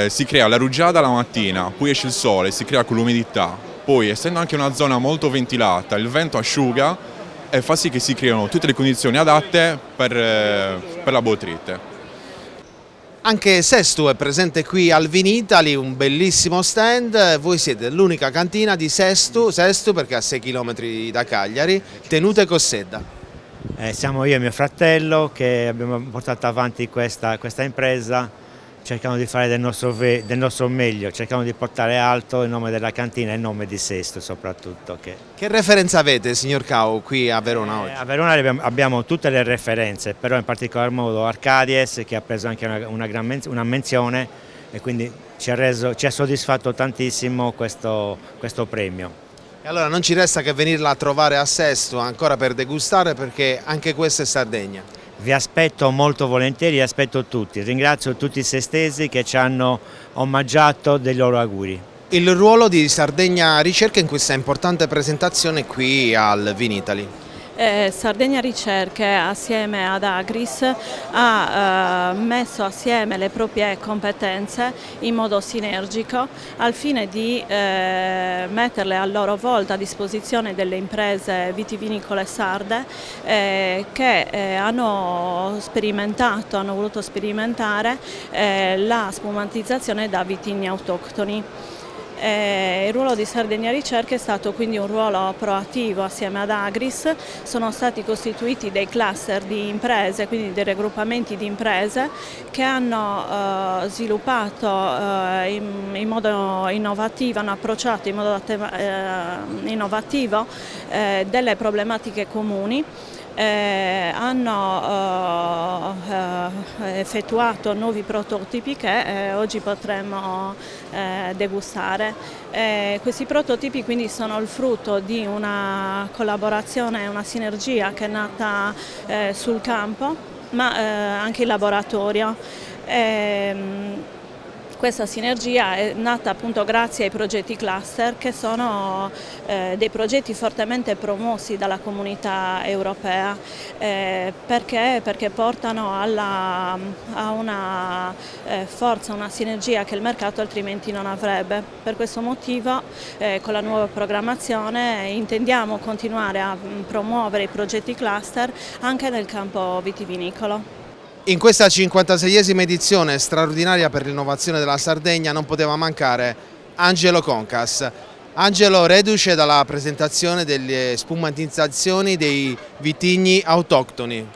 si crea la rugiada la mattina, poi esce il sole, si crea con l'umidità, poi essendo anche una zona molto ventilata il vento asciuga e fa sì che si creano tutte le condizioni adatte per la botrite. Anche Sestu è presente qui al Vinitaly, un bellissimo stand. Voi siete l'unica cantina di Sestu perché a 6 km da Cagliari, Tenute Cossedda. Siamo io e mio fratello che abbiamo portato avanti questa impresa, cercando di fare del nostro meglio, cercando di portare alto il nome della cantina e il nome di Sestu soprattutto. Che referenza avete, signor Cao, qui a Verona oggi? A Verona abbiamo tutte le referenze, però in particolar modo Arcadies, che ha preso anche una menzione e quindi ci ha soddisfatto tantissimo questo premio. E allora non ci resta che venirla a trovare a Sesto ancora per degustare, perché anche questa è Sardegna. Vi aspetto molto volentieri, aspetto tutti. Ringrazio tutti i sestesi che ci hanno omaggiato dei loro auguri. Il ruolo di Sardegna Ricerca in questa importante presentazione qui al Vinitaly. Sardegna Ricerche assieme ad Agris ha messo assieme le proprie competenze in modo sinergico al fine di metterle a loro volta a disposizione delle imprese vitivinicole sarde che hanno voluto sperimentare la spumantizzazione da vitigni autoctoni. Il ruolo di Sardegna Ricerche è stato quindi un ruolo proattivo assieme ad Agris. Sono stati costituiti dei cluster di imprese, quindi dei raggruppamenti di imprese che hanno sviluppato in modo innovativo, hanno approcciato in modo innovativo delle problematiche comuni. Hanno effettuato nuovi prototipi che oggi potremo degustare. Questi prototipi quindi sono il frutto di una collaborazione, una sinergia che è nata sul campo ma anche in laboratorio. Questa sinergia è nata appunto grazie ai progetti cluster, che sono dei progetti fortemente promossi dalla comunità europea perché portano a una forza, una sinergia che il mercato altrimenti non avrebbe. Per questo motivo con la nuova programmazione intendiamo continuare a promuovere i progetti cluster anche nel campo vitivinicolo. In questa 56esima edizione straordinaria per l'innovazione della Sardegna non poteva mancare Angelo Concas. Angelo, reduce dalla presentazione delle spumantizzazioni dei vitigni autoctoni.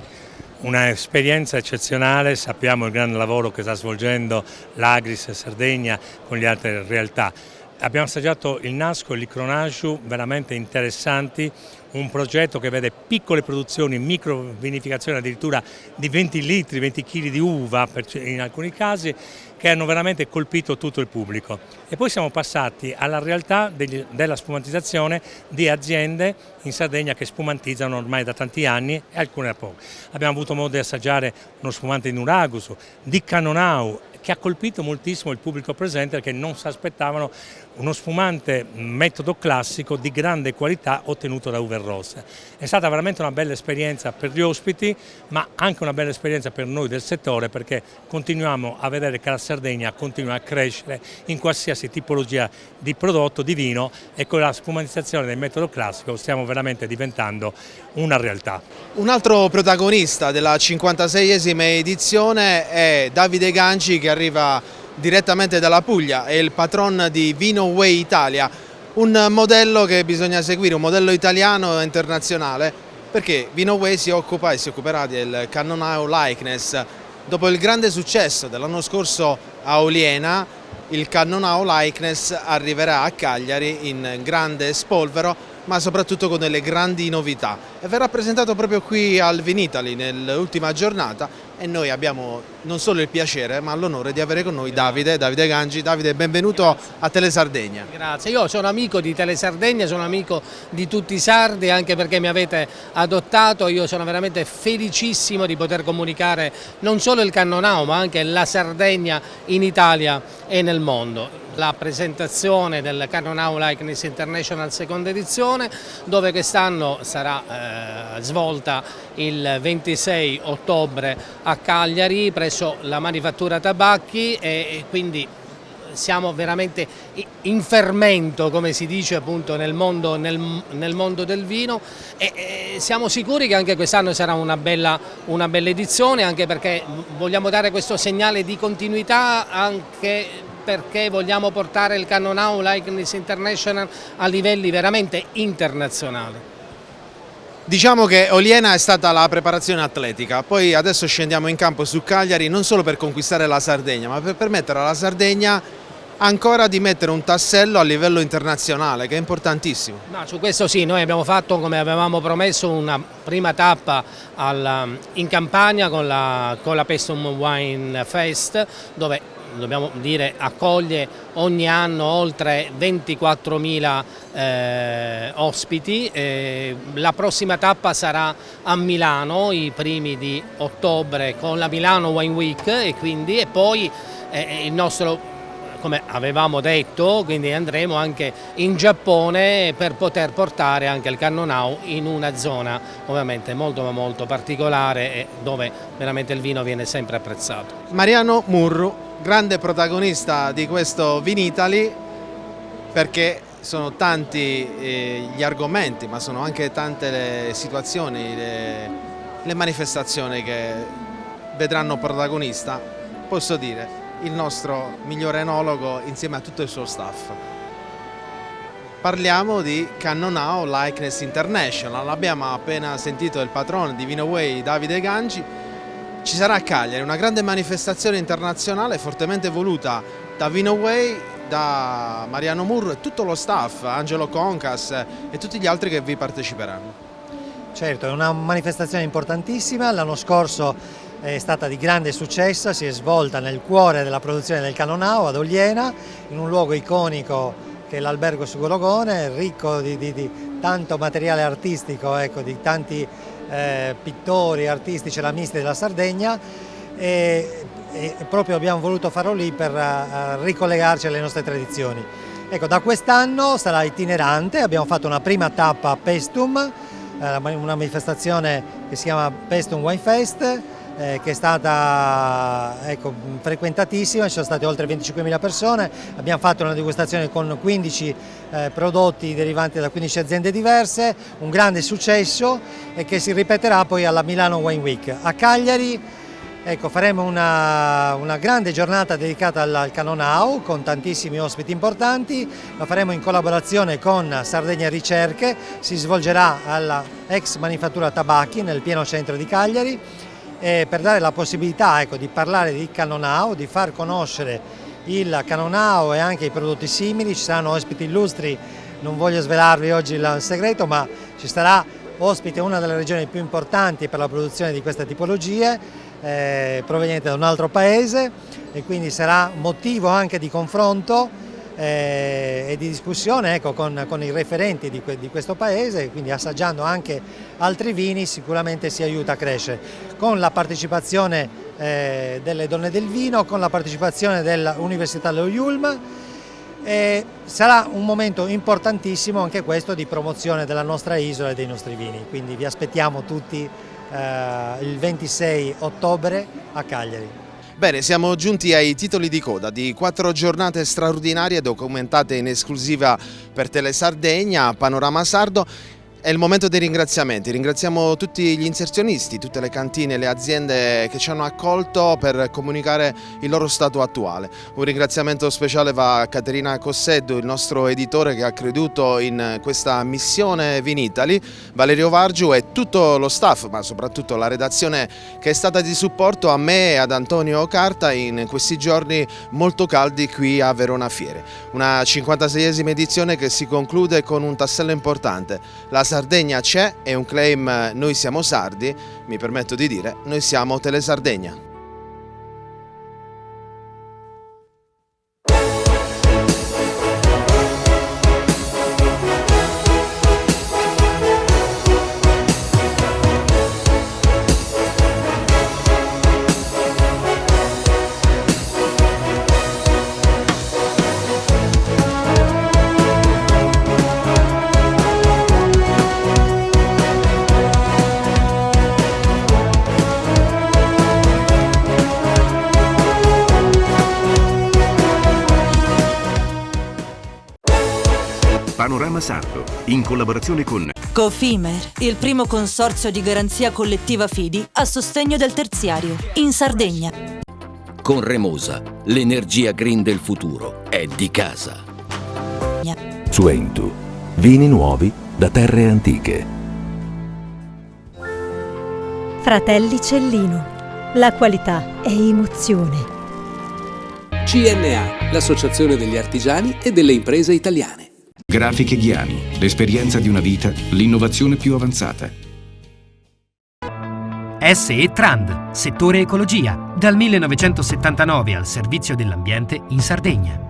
Un'esperienza eccezionale, sappiamo il grande lavoro che sta svolgendo l'Agris Sardegna con le altre realtà. Abbiamo assaggiato il Nasco e l'Icronaju, veramente interessanti, un progetto che vede piccole produzioni, micro vinificazione addirittura di 20 litri, 20 kg di uva in alcuni casi, che hanno veramente colpito tutto il pubblico. E poi siamo passati alla realtà della spumantizzazione di aziende in Sardegna che spumantizzano ormai da tanti anni e alcune da poco. Abbiamo avuto modo di assaggiare uno spumante di Nuragusu, di Cannonau, che ha colpito moltissimo il pubblico presente perché non si aspettavano uno spumante metodo classico di grande qualità ottenuto da uve rosse. È stata veramente una bella esperienza per gli ospiti, ma anche una bella esperienza per noi del settore, perché continuiamo a vedere che la Sardegna continua a crescere in qualsiasi tipologia di prodotto, di vino, e con la spumantizzazione del metodo classico stiamo veramente diventando una realtà. Un altro protagonista della 56esima edizione è Davide Ganci, che arriva direttamente dalla Puglia, è il patron di Vino Way Italia, un modello che bisogna seguire, un modello italiano e internazionale, perché Vino Way si occupa e si occuperà del Cannonau Likeness. Dopo il grande successo dell'anno scorso a Oliena, il Cannonau Likeness arriverà a Cagliari in grande spolvero, ma soprattutto con delle grandi novità, e verrà presentato proprio qui al Vinitaly nell'ultima giornata, e noi abbiamo non solo il piacere ma l'onore di avere con noi Davide Ganci. Davide, benvenuto a Telesardegna. Grazie, io sono amico di Telesardegna, sono amico di tutti i sardi, anche perché mi avete adottato. Io sono veramente felicissimo di poter comunicare non solo il Cannonau ma anche la Sardegna in Italia e nel mondo. La presentazione del Cannonau Likeness International seconda edizione, dove quest'anno sarà svolta il 26 ottobre a Cagliari presso la Manifattura Tabacchi, e quindi siamo veramente in fermento, come si dice appunto nel mondo del vino, e siamo sicuri che anche quest'anno sarà una bella edizione, anche perché vogliamo dare questo segnale di continuità, anche perché vogliamo portare il Cannonau Likeness International a livelli veramente internazionali. Diciamo che Oliena è stata la preparazione atletica, poi adesso scendiamo in campo su Cagliari non solo per conquistare la Sardegna, ma per permettere alla Sardegna ancora di mettere un tassello a livello internazionale, che è importantissimo. No, su questo sì, noi abbiamo fatto, come avevamo promesso, una prima tappa in Campania con la Pestum Wine Fest, dove dobbiamo dire, accoglie ogni anno oltre 24.000 ospiti. La prossima tappa sarà a Milano i primi di ottobre con la Milano Wine Week e poi il nostro, come avevamo detto, quindi andremo anche in Giappone per poter portare anche il Cannonau in una zona ovviamente molto particolare e dove veramente il vino viene sempre apprezzato. Mariano Murru, grande protagonista di questo Vinitaly, perché sono tanti gli argomenti, ma sono anche tante le situazioni, le manifestazioni che vedranno protagonista, posso dire, il nostro migliore enologo insieme a tutto il suo staff. Parliamo di Cannonau Likeness International. Abbiamo appena sentito il patrono di Vinoway, Davide Gangi. Ci sarà a Cagliari una grande manifestazione internazionale fortemente voluta da Vinoway, da Mariano Murru e tutto lo staff, Angelo Concas e tutti gli altri che vi parteciperanno. Certo, è una manifestazione importantissima. L'anno scorso è stata di grande successo, si è svolta nel cuore della produzione del Cannonau ad Oliena, in un luogo iconico che è l'Albergo Sugologone, ricco di tanto materiale artistico, ecco, di tanti pittori, artisti, ceramisti della Sardegna e proprio abbiamo voluto farlo lì per ricollegarci alle nostre tradizioni. Ecco, da quest'anno sarà itinerante, abbiamo fatto una prima tappa a Paestum, una manifestazione che si chiama Paestum Wine Fest, che è stata frequentatissima, ci sono state oltre 25.000 persone, abbiamo fatto una degustazione con 15 prodotti derivanti da 15 aziende diverse, un grande successo e che si ripeterà poi alla Milano Wine Week. A Cagliari faremo una grande giornata dedicata al Cannonau con tantissimi ospiti importanti, la faremo in collaborazione con Sardegna Ricerche, si svolgerà alla ex Manifattura Tabacchi nel pieno centro di Cagliari. Per dare la possibilità di parlare di Cannonau, di far conoscere il Cannonau e anche i prodotti simili. Ci saranno ospiti illustri, non voglio svelarvi oggi il segreto, ma ci sarà ospite una delle regioni più importanti per la produzione di queste tipologie, proveniente da un altro paese, e quindi sarà motivo anche di confronto e di discussione con i referenti di questo paese, quindi assaggiando anche altri vini sicuramente si aiuta a crescere, con la partecipazione delle donne del vino, con la partecipazione dell'Università dello Yulm. Sarà un momento importantissimo anche questo di promozione della nostra isola e dei nostri vini, quindi vi aspettiamo tutti il 26 ottobre a Cagliari. Bene, siamo giunti ai titoli di coda di 4 giornate straordinarie documentate in esclusiva per Telesardegna, Panorama Sardo. È il momento dei ringraziamenti. Ringraziamo tutti gli inserzionisti, tutte le cantine e le aziende che ci hanno accolto per comunicare il loro stato attuale. Un ringraziamento speciale va a Caterina Cosseddu, il nostro editore che ha creduto in questa missione Vinitaly, Valerio Vargiu e tutto lo staff, ma soprattutto la redazione che è stata di supporto a me e ad Antonio Carta in questi giorni molto caldi qui a Verona Fiere. Una 56esima edizione che si conclude con un tassello importante. La Sardegna c'è, è un claim "Noi siamo sardi", mi permetto di dire "Noi siamo Telesardegna". Panorama Sardo, in collaborazione con Cofimer, il primo consorzio di garanzia collettiva fidi a sostegno del terziario, in Sardegna. Con Remosa, l'energia green del futuro è di casa. Suentu, vini nuovi da terre antiche. Fratelli Cellino, la qualità è emozione. CNA, l'associazione degli artigiani e delle imprese italiane. Grafiche Ghiani, l'esperienza di una vita, l'innovazione più avanzata. SE Trand, settore ecologia, dal 1979 al servizio dell'ambiente in Sardegna.